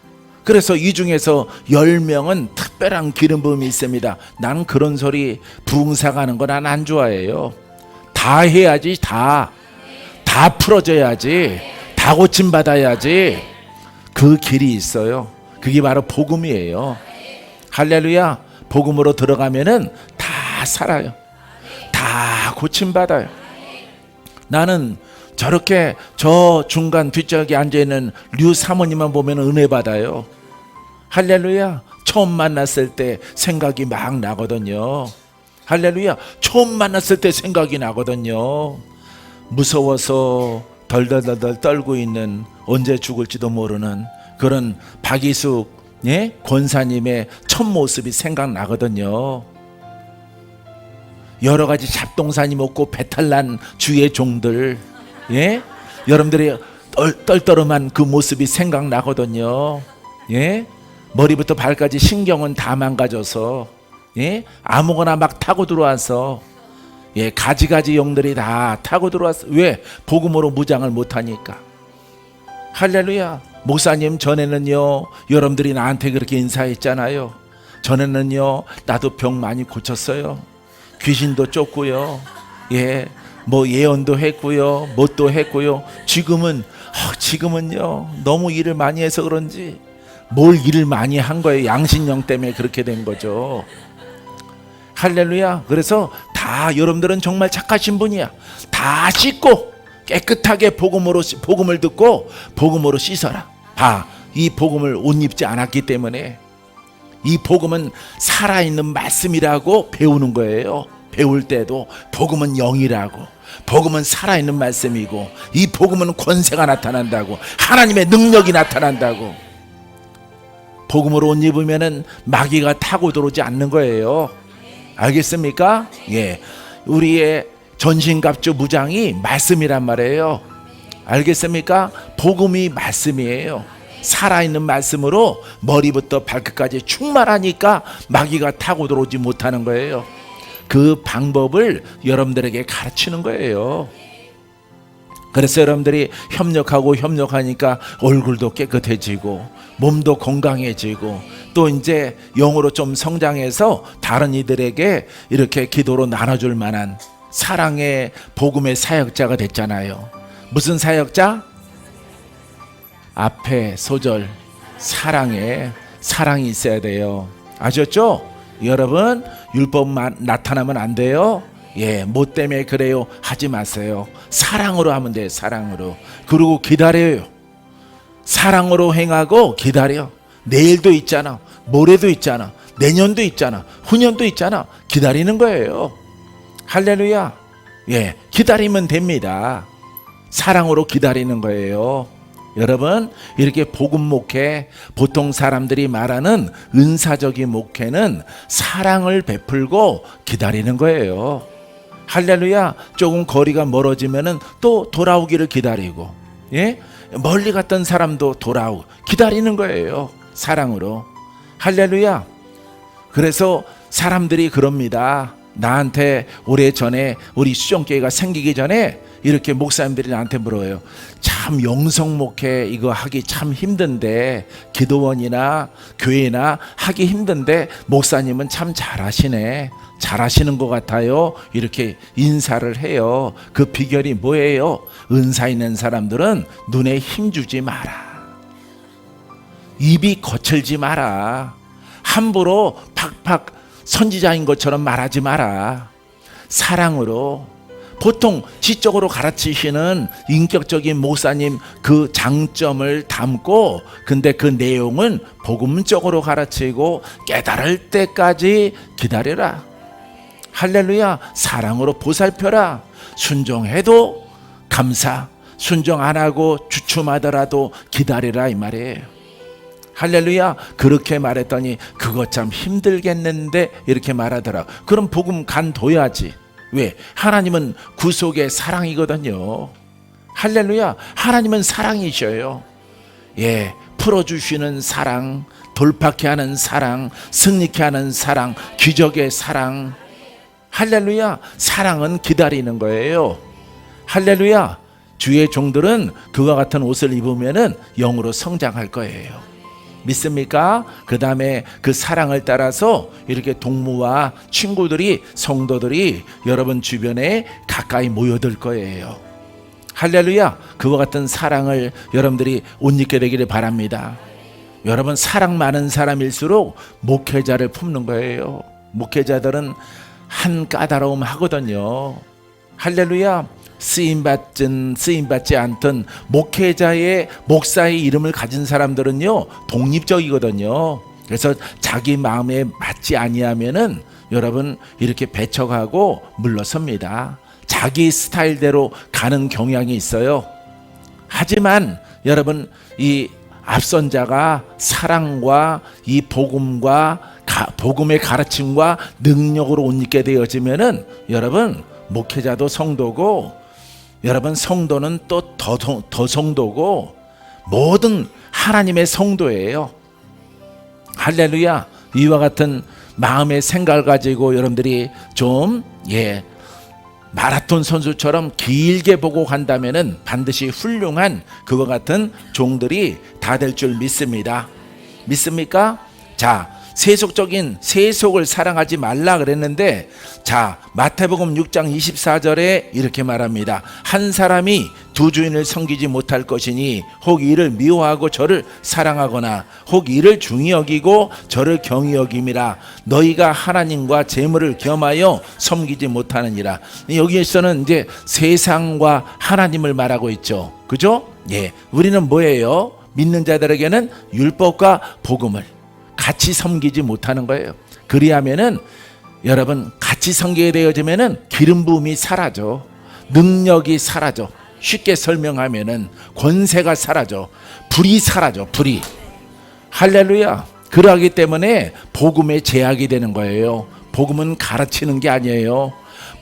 Speaker 1: 그래서 이 중에서 10명은 특별한 기름 부음이 있습니다. 나는 그런 소리 부흥사가는 거 난 안 좋아해요. 다 해야지. 다 풀어져야지. 다 고침받아야지. 그 길이 있어요. 그게 바로 복음이에요. 할렐루야. 복음으로 들어가면은 다 살아요. 다 고침받아요. 나는 저렇게 저 중간 뒷쪽에 앉아있는 류 사모님만 보면 은혜 받아요. 할렐루야. 처음 만났을 때 생각이 막 나거든요. 할렐루야. 처음 만났을 때 생각이 나거든요. 무서워서 덜덜덜 떨고 있는, 언제 죽을지도 모르는 그런 박이숙 권사님의 첫 모습이 생각나거든요. 여러 가지 잡동사니 먹고 배탈난 주의 종들, 여러분들이 떨떠름한 그 모습이 생각나거든요. 머리부터 발까지 신경은 다 망가져서 아무거나 막 타고 들어와서 예, 가지가지 영들이 다 타고 들어왔어. 왜? 복음으로 무장을 못하니까. 할렐루야. 목사님, 전에는요 여러분들이 나한테 그렇게 인사했잖아요. 전에는요 나도 병 많이 고쳤어요. 귀신도 쫓고요, 예, 뭐 예언도 했고요, 뭣도 했고요. 지금은요 너무 일을 많이 해서 그런지, 뭘 일을 많이 한 거예요. 양심령 때문에 그렇게 된 거죠. 할렐루야. 그래서 다 여러분들은 정말 착하신 분이야. 다 씻고 깨끗하게 복음을 듣고 복음으로 씻어라. 봐, 이 복음을 옷 입지 않았기 때문에. 이 복음은 살아있는 말씀이라고 배우는 거예요. 배울 때도 복음은 영이라고, 복음은 살아있는 말씀이고, 이 복음은 권세가 나타난다고, 하나님의 능력이 나타난다고. 복음으로 옷 입으면은 마귀가 타고 들어오지 않는 거예요. 알겠습니까? 예, 우리의 전신갑주 무장이 말씀이란 말이에요. 알겠습니까? 복음이 말씀이에요. 살아있는 말씀으로 머리부터 발끝까지 충만하니까 마귀가 타고 들어오지 못하는 거예요. 그 방법을 여러분들에게 가르치는 거예요. 그래서 여러분들이 협력하니까 얼굴도 깨끗해지고 몸도 건강해지고, 또 이제 영으로 좀 성장해서 다른 이들에게 이렇게 기도로 나눠줄 만한 사랑의 복음의 사역자가 됐잖아요. 무슨 사역자? 앞에 소절 사랑이 있어야 돼요. 아셨죠? 여러분, 율법만 나타나면 안 돼요. 예, 뭐 때문에 그래요 하지 마세요. 사랑으로 하면 돼요. 사랑으로. 그리고 기다려요. 사랑으로 행하고 기다려. 내일도 있잖아, 모레도 있잖아, 내년도 있잖아, 후년도 있잖아. 기다리는 거예요. 할렐루야. 예, 기다리면 됩니다. 사랑으로 기다리는 거예요. 여러분, 이렇게 복음 목회, 보통 사람들이 말하는 은사적인 목회는 사랑을 베풀고 기다리는 거예요. 할렐루야. 조금 거리가 멀어지면은 또 돌아오기를 기다리고, 예, 멀리 갔던 사람도 돌아오고 기다리는 거예요. 사랑으로. 할렐루야. 그래서 사람들이 그럽니다. 나한테 오래전에 우리 수종교회가 생기기 전에 이렇게 목사님들이 나한테 물어요. 참 영성 목회 이거 하기 참 힘든데, 기도원이나 교회나 하기 힘든데 목사님은 참 잘하시네, 잘하시는 것 같아요. 이렇게 인사를 해요. 그 비결이 뭐예요? 은사 있는 사람들은 눈에 힘주지 마라, 입이 거칠지 마라, 함부로 팍팍 선지자인 것처럼 말하지 마라. 사랑으로. 보통 지적으로 가르치시는 인격적인 목사님 그 장점을 담고, 근데 그 내용은 복음적으로 가르치고 깨달을 때까지 기다려라. 할렐루야. 사랑으로 보살펴라. 순종해도 감사, 순종 안 하고 주춤하더라도 기다리라, 이 말이에요. 할렐루야. 그렇게 말했더니 그거 참 힘들겠는데 이렇게 말하더라. 그럼 복음 간둬야지. 왜? 하나님은 구속의 사랑이거든요. 할렐루야. 하나님은 사랑이셔요. 예, 풀어주시는 사랑, 돌파케 하는 사랑, 승리케 하는 사랑, 기적의 사랑. 할렐루야. 사랑은 기다리는 거예요. 할렐루야. 주의 종들은 그와 같은 옷을 입으면은 영으로 성장할 거예요. 믿습니까? 그 다음에 그 사랑을 따라서 이렇게 동무와 친구들이, 성도들이 여러분 주변에 가까이 모여들 거예요. 할렐루야. 그와 같은 사랑을 여러분들이 옷 입게 되기를 바랍니다. 여러분, 사랑 많은 사람일수록 목회자를 품는 거예요. 목회자들은 한 까다로움 하거든요. 할렐루야. 쓰임받지 않던 목사의 이름을 가진 사람들은요 독립적이거든요. 그래서 자기 마음에 맞지 아니하면은 여러분 이렇게 배척하고 물러섭니다. 자기 스타일대로 가는 경향이 있어요. 하지만 여러분, 이 앞선 자가 사랑과 이 복음과 복음의 가르침과 능력으로 옷 입게 되어지면은 여러분, 목회자도 성도고, 여러분 성도는 또 더 성도고, 모든 하나님의 성도예요. 할렐루야. 이와 같은 마음의 생각을 가지고 여러분들이 좀 마라톤 선수처럼 길게 보고 간다면은 반드시 훌륭한 그와 같은 종들이 다 될 줄 믿습니다. 믿습니까? 자, 세속적인 세속을 사랑하지 말라 그랬는데, 자, 마태복음 6장 24절에 이렇게 말합니다. 한 사람이 두 주인을 섬기지 못할 것이니 혹 이를 미워하고 저를 사랑하거나 혹 이를 중히 여기고 저를 경히 여김이라. 너희가 하나님과 재물을 겸하여 섬기지 못하느니라. 여기에서는 이제 세상과 하나님을 말하고 있죠. 그죠? 예, 우리는 뭐예요? 믿는 자들에게는 율법과 복음을 같이 섬기지 못하는 거예요. 그리하면은 여러분, 같이 섬기게 되어지면은 기름 부음이 사라져, 능력이 사라져, 쉽게 설명하면은 권세가 사라져, 불이 사라져, 불이. 할렐루야. 그러하기 때문에 복음에 제약이 되는 거예요. 복음은 가르치는 게 아니에요.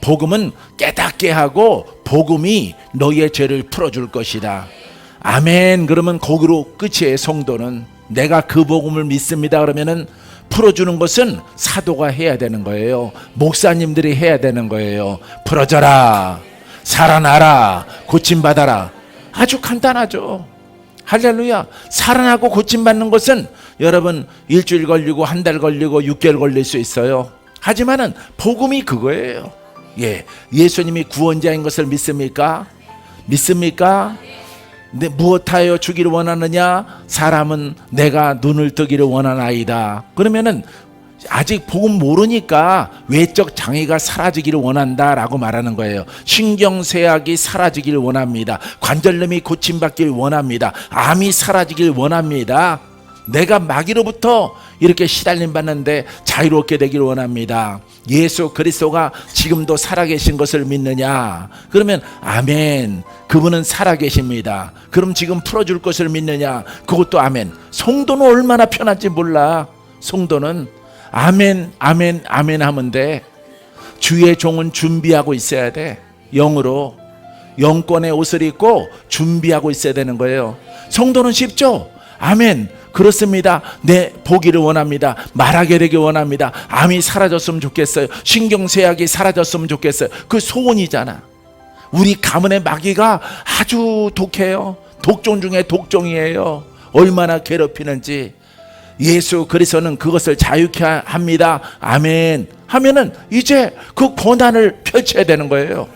Speaker 1: 복음은 깨닫게 하고 복음이 너희의 죄를 풀어줄 것이다. 아멘. 그러면 거기로 끝이에요. 성도는 내가 그 복음을 믿습니다 그러면은 풀어주는 것은 사도가 해야 되는 거예요. 목사님들이 해야 되는 거예요. 풀어져라, 살아나라, 고침받아라. 아주 간단하죠. 할렐루야. 살아나고 고침받는 것은 여러분 일주일 걸리고 한 달 걸리고 6개월 걸릴 수 있어요. 하지만은 복음이 그거예요. 예, 예수님이 구원자인 것을 믿습니까? 믿습니까? 근데 무엇하여 주기를 원하느냐? 사람은 내가 눈을 뜨기를 원하나이다. 그러면은 아직 복음 모르니까 외적 장애가 사라지기를 원한다라고 말하는 거예요. 신경쇠약이 사라지기를 원합니다. 관절염이 고침받기를 원합니다. 암이 사라지기를 원합니다. 내가 마귀로부터 이렇게 시달림 받는데 자유롭게 되기를 원합니다. 예수 그리스도가 지금도 살아계신 것을 믿느냐? 그러면 아멘. 그분은 살아계십니다. 그럼 지금 풀어줄 것을 믿느냐? 그것도 아멘. 성도는 얼마나 편한지 몰라. 성도는 아멘, 아멘, 아멘 하면 돼. 주의 종은 준비하고 있어야 돼. 영으로 영권의 옷을 입고 준비하고 있어야 되는 거예요. 성도는 쉽죠? 아멘. 그렇습니다. 네, 보기를 원합니다. 말하게 되길 원합니다. 암이 사라졌으면 좋겠어요. 신경쇠약이 사라졌으면 좋겠어요. 그 소원이잖아. 우리 가문의 마귀가 아주 독해요. 독종 중에 독종이에요. 얼마나 괴롭히는지. 예수 그리스도는 그것을 자유케 합니다. 아멘 하면은 이제 그 고난을 펼쳐야 되는 거예요.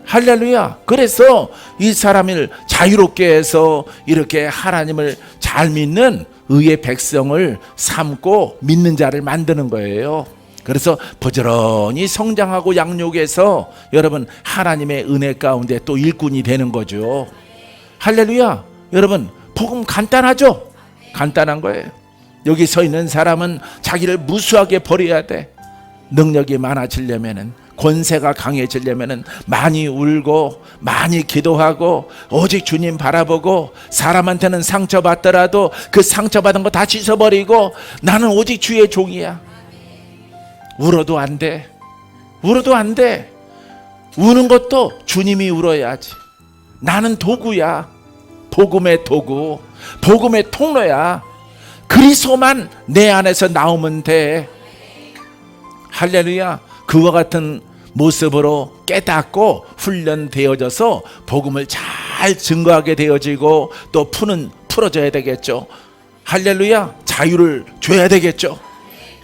Speaker 1: 할렐루야. 그래서 이 사람을 자유롭게 해서 이렇게 하나님을 잘 믿는 의의 백성을 삼고 믿는 자를 만드는 거예요. 그래서 부지런히 성장하고 양육해서 여러분 하나님의 은혜 가운데 또 일꾼이 되는 거죠. 할렐루야. 여러분 복음 간단하죠? 간단한 거예요. 여기 서 있는 사람은 자기를 무수하게 버려야 돼. 능력이 많아지려면은, 권세가 강해지려면은 많이 울고 많이 기도하고 오직 주님 바라보고, 사람한테는 상처받더라도 그 상처받은 거 다 씻어버리고 나는 오직 주의 종이야. 울어도 안 돼. 울어도 안 돼. 우는 것도 주님이 울어야지. 나는 도구야. 복음의 도구, 복음의 통로야. 그리스도만 내 안에서 나오면 돼. 할렐루야. 그와 같은 모습으로 깨닫고 훈련되어져서 복음을 잘 증거하게 되어지고 또 풀어져야 되겠죠. 할렐루야. 자유를 줘야 되겠죠.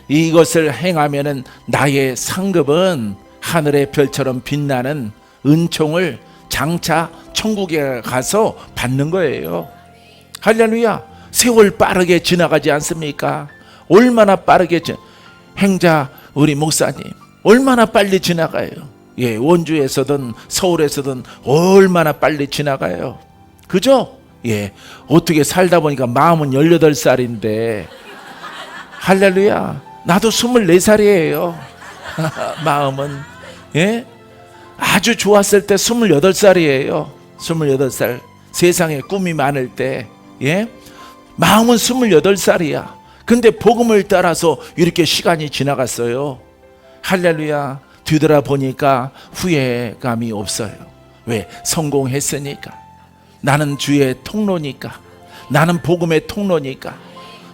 Speaker 1: 이것을 행하면은 나의 상급은 하늘의 별처럼 빛나는 은총을 장차 천국에 가서 받는 거예요. 할렐루야. 세월 빠르게 지나가지 않습니까? 얼마나 빠르게 행자 우리 목사님 얼마나 빨리 지나가요. 예, 원주에서든 서울에서든 얼마나 빨리 지나가요. 그죠? 예, 어떻게 살다 보니까 마음은 18살인데 할렐루야. 나도 24살이에요. 마음은. 예? 아주 좋았을 때 28살이에요. 28살. 세상에 꿈이 많을 때. 예? 마음은 28살이야. 근데 복음을 따라서 이렇게 시간이 지나갔어요. 할렐루야. 뒤돌아보니까 후회감이 없어요. 왜? 성공했으니까. 나는 주의 통로니까. 나는 복음의 통로니까.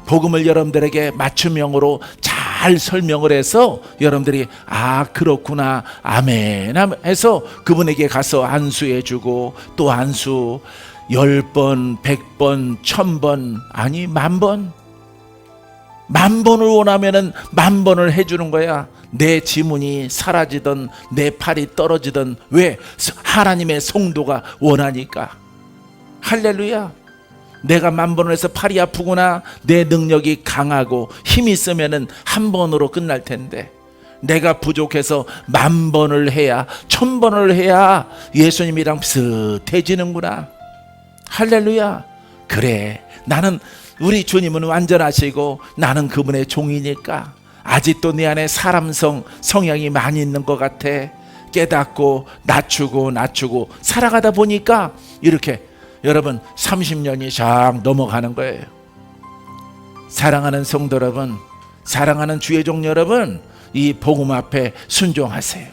Speaker 1: 복음을 여러분들에게 맞춤형으로 잘 잘 설명을 해서 여러분들이 아 그렇구나 아멘 해서 그분에게 가서 안수해 주고 또 안수 10번 100번 1000번 아니 10,000번 10,000번을 원하면은 10,000번을 해주는 거야. 내 지문이 사라지던 내 팔이 떨어지던 왜? 하나님의 성도가 원하니까. 할렐루야. 내가 10,000번을 해서 팔이 아프구나. 내 능력이 강하고 힘이 있으면은 한 번으로 끝날 텐데 내가 부족해서 10,000번을 해야 1,000번을 해야 예수님이랑 비슷해지는구나. 할렐루야. 그래 나는 우리 주님은 완전하시고 나는 그분의 종이니까 아직도 내 안에 사람성 성향이 많이 있는 것 같아. 깨닫고 낮추고 살아가다 보니까 이렇게 여러분 30년이 쫙 넘어가는 거예요. 사랑하는 성도 여러분, 사랑하는 주의 종 여러분, 이 복음 앞에 순종하세요.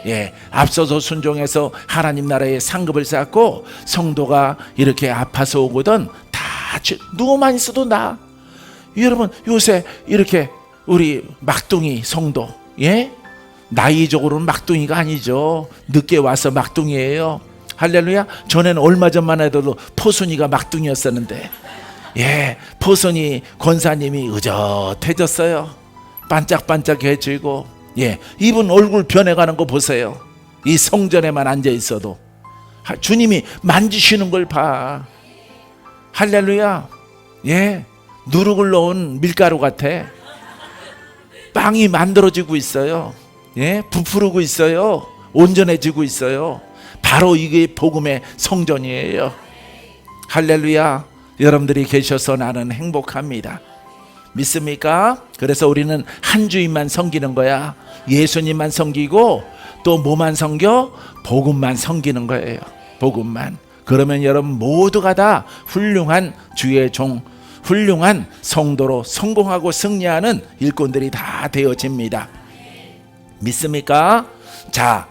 Speaker 1: 예, 앞서서 순종해서 하나님 나라의 상급을 쌓고 성도가 이렇게 아파서 오거든 다 누워만 있어도 나. 여러분 요새 이렇게 우리 막둥이 성도, 예, 나이적으로는 막둥이가 아니죠. 늦게 와서 막둥이에요. 할렐루야. 전에는 얼마 전만 해도 포순이가 막둥이였었는데, 예, 포순이 권사님이 의젓해졌어요. 반짝반짝해지고, 예, 이분 얼굴 변해가는 거 보세요. 이 성전에만 앉아 있어도 주님이 만지시는 걸 봐. 할렐루야. 예, 누룩을 넣은 밀가루 같아. 빵이 만들어지고 있어요. 예, 부풀고 있어요. 온전해지고 있어요. 바로 이게 복음의 성전이에요. 할렐루야. 여러분들이 계셔서 나는 행복합니다. 믿습니까? 그래서 우리는 한 주님만 섬기는 거야. 예수님만 섬기고 또 뭐만 섬겨? 복음만 섬기는 거예요. 복음만. 그러면 여러분 모두가 다 훌륭한 주의 종, 훌륭한 성도로 성공하고 승리하는 일꾼들이 다 되어집니다. 믿습니까? 자,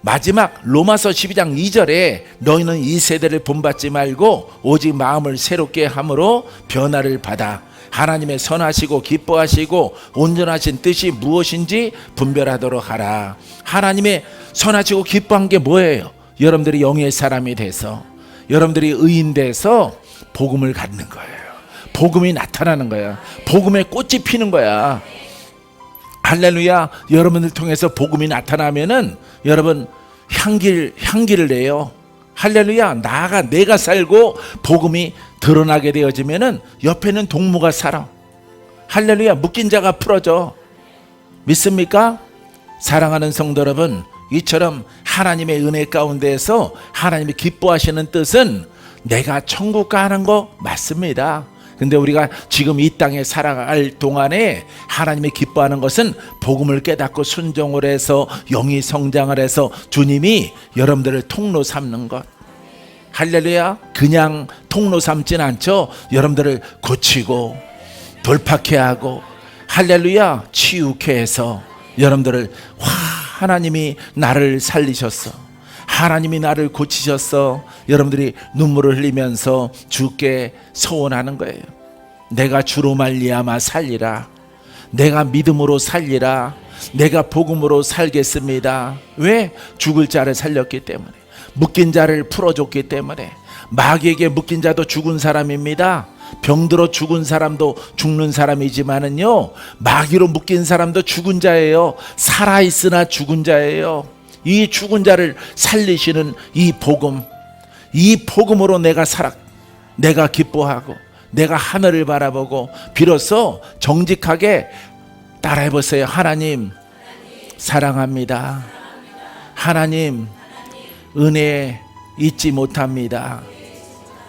Speaker 1: 마지막 로마서 12장 2절에 너희는 이 세대를 본받지 말고 오직 마음을 새롭게 함으로 변화를 받아 하나님의 선하시고 기뻐하시고 온전하신 뜻이 무엇인지 분별하도록 하라. 하나님의 선하시고 기뻐한 게 뭐예요? 여러분들이 영의 사람이 돼서 여러분들이 의인 돼서 복음을 갖는 거예요. 복음이 나타나는 거야. 복음의 꽃이 피는 거야. 할렐루야. 여러분들 통해서 복음이 나타나면은 여러분 향기를 내요. 할렐루야. 내가 살고 복음이 드러나게 되어지면은 옆에는 동무가 살아. 할렐루야. 묶인 자가 풀어져. 믿습니까? 사랑하는 성도 여러분, 이처럼 하나님의 은혜 가운데에서 하나님이 기뻐하시는 뜻은 내가 천국 가는 거 맞습니다. 근데 우리가 지금 이 땅에 살아갈 동안에 하나님이 기뻐하는 것은 복음을 깨닫고 순종을 해서 영이 성장을 해서 주님이 여러분들을 통로 삼는 것. 할렐루야. 그냥 통로 삼진 않죠. 여러분들을 고치고 돌파케 하고 할렐루야 치유케 해서 여러분들을 하나님이 나를 살리셨어. 하나님이 나를 고치셨어. 여러분들이 눈물을 흘리면서 주께 소원하는 거예요. 내가 주로 말미암아 살리라. 내가 믿음으로 살리라. 내가 복음으로 살겠습니다. 왜? 죽을 자를 살렸기 때문에, 묶인 자를 풀어줬기 때문에. 마귀에게 묶인 자도 죽은 사람입니다. 병들어 죽은 사람도 죽는 사람이지만은요, 마귀로 묶인 사람도 죽은 자예요. 살아있으나 죽은 자예요. 이 죽은 자를 살리시는 이 복음, 이 복음으로 내가 기뻐하고 내가 하늘을 바라보고 비로소 정직하게 따라해보세요. 하나님 사랑합니다. 하나님 은혜 잊지 못합니다.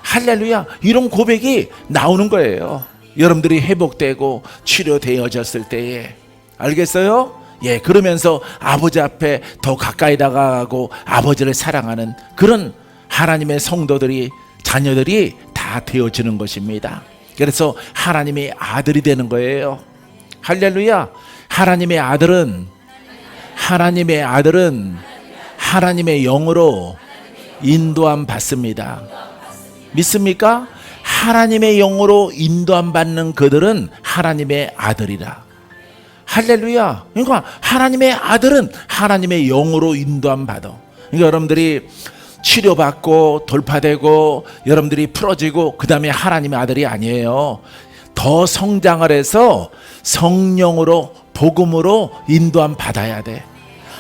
Speaker 1: 할렐루야. 이런 고백이 나오는 거예요. 여러분들이 회복되고 치료되어졌을 때에. 알겠어요? 예, 그러면서 아버지 앞에 더 가까이 다가가고 아버지를 사랑하는 그런 하나님의 성도들이, 자녀들이 다 되어지는 것입니다. 그래서 하나님의 아들이 되는 거예요. 할렐루야. 하나님의 아들은 하나님의 영으로 인도함 받습니다. 믿습니까? 하나님의 영으로 인도함 받는 그들은 하나님의 아들이라. 할렐루야. 그러니까 하나님의 아들은 하나님의 영으로 인도함 받아. 그러니까 여러분들이 치료받고 돌파되고 여러분들이 풀어지고 그 다음에 하나님의 아들이 아니에요. 더 성장을 해서 성령으로 복음으로 인도함 받아야 돼.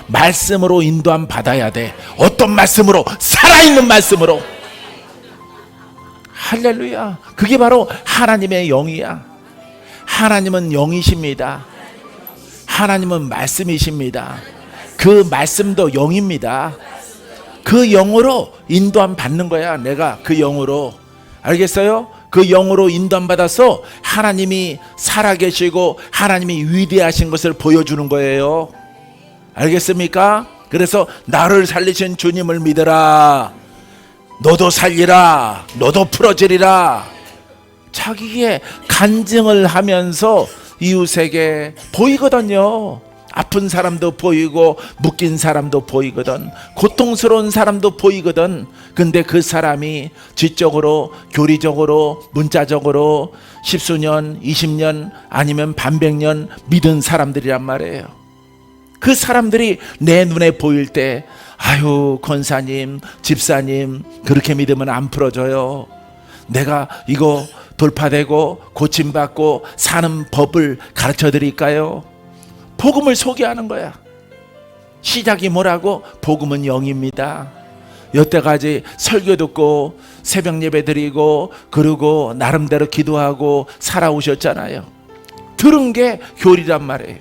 Speaker 1: 말씀으로 인도함 받아야 돼. 어떤 말씀으로? 살아있는 말씀으로. 할렐루야. 그게 바로 하나님의 영이야. 하나님은 영이십니다. 하나님은 말씀이십니다. 그 말씀도 영입니다. 그 영으로 인도함 받는 거야. 내가 그 영으로. 알겠어요? 그 영으로 인도함 받아서 하나님이 살아계시고 하나님이 위대하신 것을 보여주는 거예요. 알겠습니까? 그래서 나를 살리신 주님을 믿어라. 너도 살리라. 너도 풀어지리라. 자기의 간증을 하면서 이웃에게 보이거든요. 아픈 사람도 보이고 묶인 사람도 보이거든. 고통스러운 사람도 보이거든. 근데 그 사람이 지적으로 교리적으로 문자적으로 10수년 20년 아니면 반백년 믿은 사람들이란 말이에요. 그 사람들이 내 눈에 보일 때 아유 권사님 집사님 그렇게 믿으면 안 풀어져요. 내가 이거 돌파되고 고침받고 사는 법을 가르쳐 드릴까요? 복음을 소개하는 거야. 시작이 뭐라고? 복음은 영입니다. 여태까지 설교 듣고 새벽 예배 드리고 그리고 나름대로 기도하고 살아오셨잖아요. 들은 게 교리란 말이에요.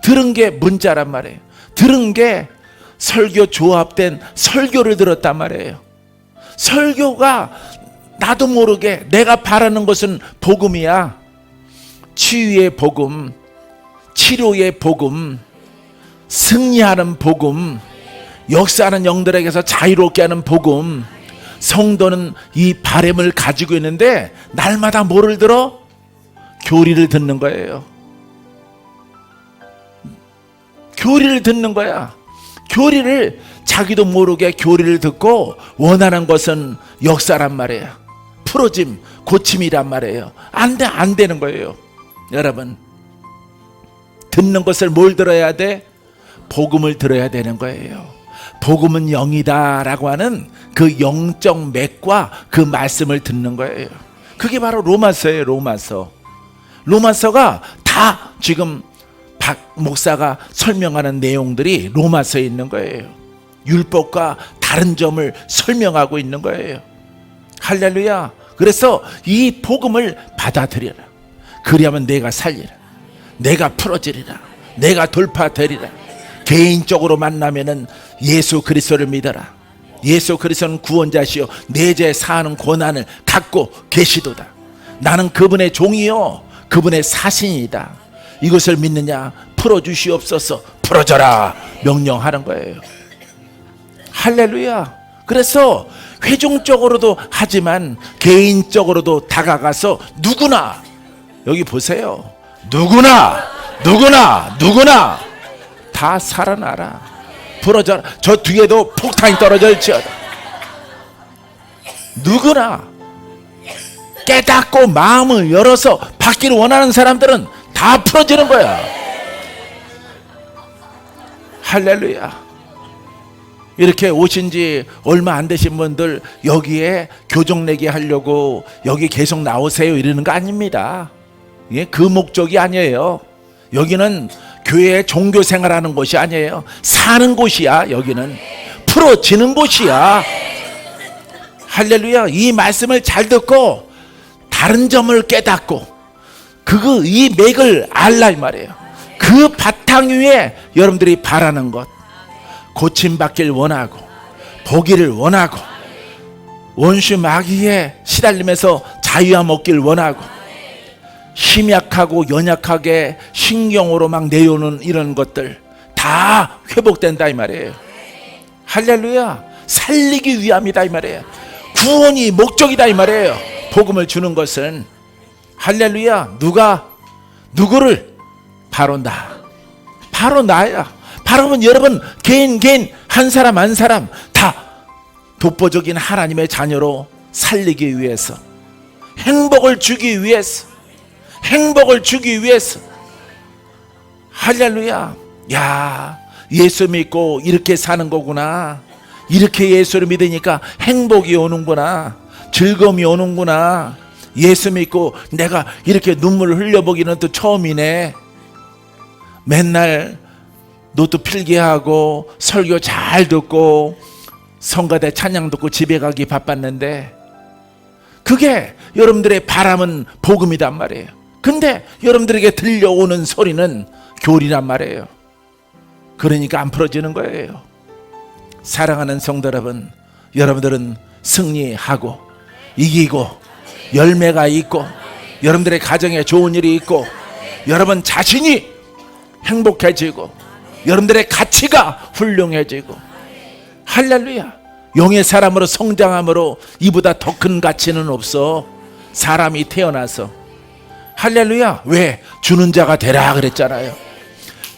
Speaker 1: 들은 게 문자란 말이에요. 들은 게 설교 조합된 설교를 들었단 말이에요. 설교가 나도 모르게 내가 바라는 것은 복음이야. 치유의 복음, 치료의 복음, 승리하는 복음, 역사하는 영들에게서 자유롭게 하는 복음. 성도는 이 바램을 가지고 있는데 날마다 뭐를 들어? 교리를 듣는 거예요. 교리를 듣는 거야. 교리를 자기도 모르게 교리를 듣고 원하는 것은 역사란 말이야. 풀어짐, 고침이란 말이에요. 안 되는 거예요. 여러분, 듣는 것을 뭘 들어야 돼? 복음을 들어야 되는 거예요. 복음은 영이다 라고 하는 그 영적 맥과 그 말씀을 듣는 거예요. 그게 바로 로마서예요. 로마서가 다 지금 박 목사가 설명하는 내용들이 로마서에 있는 거예요. 율법과 다른 점을 설명하고 있는 거예요. 할렐루야. 그래서 이 복음을 받아들여라. 그리하면 내가 살리라. 내가 풀어지리라. 내가 돌파되리라. 개인적으로 만나면은 예수 그리스도를 믿어라. 예수 그리스도는 구원자시요 내 죄 사하는 권한을 갖고 계시도다. 나는 그분의 종이요 그분의 사신이다. 이것을 믿느냐? 풀어주시옵소서. 풀어져라 명령하는 거예요. 할렐루야. 그래서 회중적으로도 하지만 개인적으로도 다가가서 누구나, 여기 보세요, 누구나 다 살아나라. 풀어져라. 저 뒤에도 폭탄이 떨어질지어다. 누구나 깨닫고 마음을 열어서 받기를 원하는 사람들은 다 풀어지는 거야. 할렐루야. 이렇게 오신 지 얼마 안 되신 분들 여기에 교정 내게 하려고 여기 계속 나오세요 이러는 거 아닙니다. 예, 그 목적이 아니에요. 여기는 교회 종교 생활하는 곳이 아니에요. 사는 곳이야. 여기는 풀어지는 곳이야. 할렐루야. 이 말씀을 잘 듣고 다른 점을 깨닫고 이 맥을 알라 이 말이에요. 그 바탕 위에 여러분들이 바라는 것, 고침받길 원하고 보기를 원하고 원수 마귀에 시달리면서 자유함 얻길 원하고 심약하고 연약하게 신경으로 막 내려오는 이런 것들 다 회복된다 이 말이에요. 할렐루야. 살리기 위함이다 이 말이에요. 구원이 목적이다 이 말이에요. 복음을 주는 것은. 할렐루야. 누구를? 바로 나야. 바로 여러분 개인 한 사람 한 사람 다 독보적인 하나님의 자녀로 살리기 위해서, 행복을 주기 위해서 할렐루야. 야, 예수 믿고 이렇게 사는 거구나. 이렇게 예수를 믿으니까 행복이 오는구나. 즐거움이 오는구나. 예수 믿고 내가 이렇게 눈물을 흘려보기는 또 처음이네. 맨날 노트 필기하고 설교 잘 듣고 성가대 찬양 듣고 집에 가기 바빴는데, 그게 여러분들의 바람은 복음이란 말이에요. 근데 여러분들에게 들려오는 소리는 교리란 말이에요. 그러니까 안 풀어지는 거예요. 사랑하는 성도 여러분, 여러분들은 승리하고 이기고 열매가 있고 여러분들의 가정에 좋은 일이 있고 여러분 자신이 행복해지고 여러분들의 가치가 훌륭해지고, 할렐루야. 영의 사람으로 성장함으로 이보다 더 큰 가치는 없어. 사람이 태어나서. 할렐루야. 왜? 주는 자가 되라 그랬잖아요.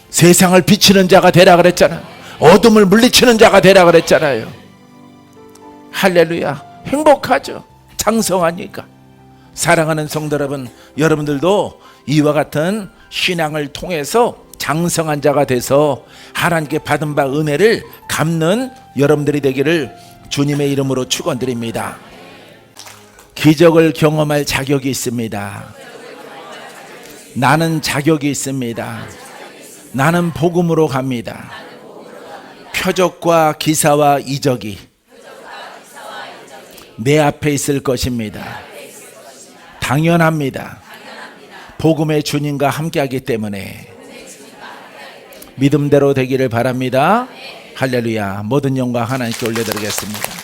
Speaker 1: 세상을 비치는 자가 되라 그랬잖아요. 어둠을 물리치는 자가 되라 그랬잖아요. 할렐루야. 행복하죠. 장성하니까. 사랑하는 성도 여러분, 여러분들도 이와 같은 신앙을 통해서 장성한 자가 돼서 하나님께 받은 바 은혜를 갚는 여러분들이 되기를 주님의 이름으로 축원드립니다. 기적을 경험할 자격이 있습니다. 나는 자격이 있습니다. 나는 복음으로 갑니다. 표적과 기사와 이적이 내 앞에 있을 것입니다. 당연합니다. 복음의 주님과 함께하기 때문에 믿음대로 되기를 바랍니다. 할렐루야. 모든 영광 하나님께 올려드리겠습니다.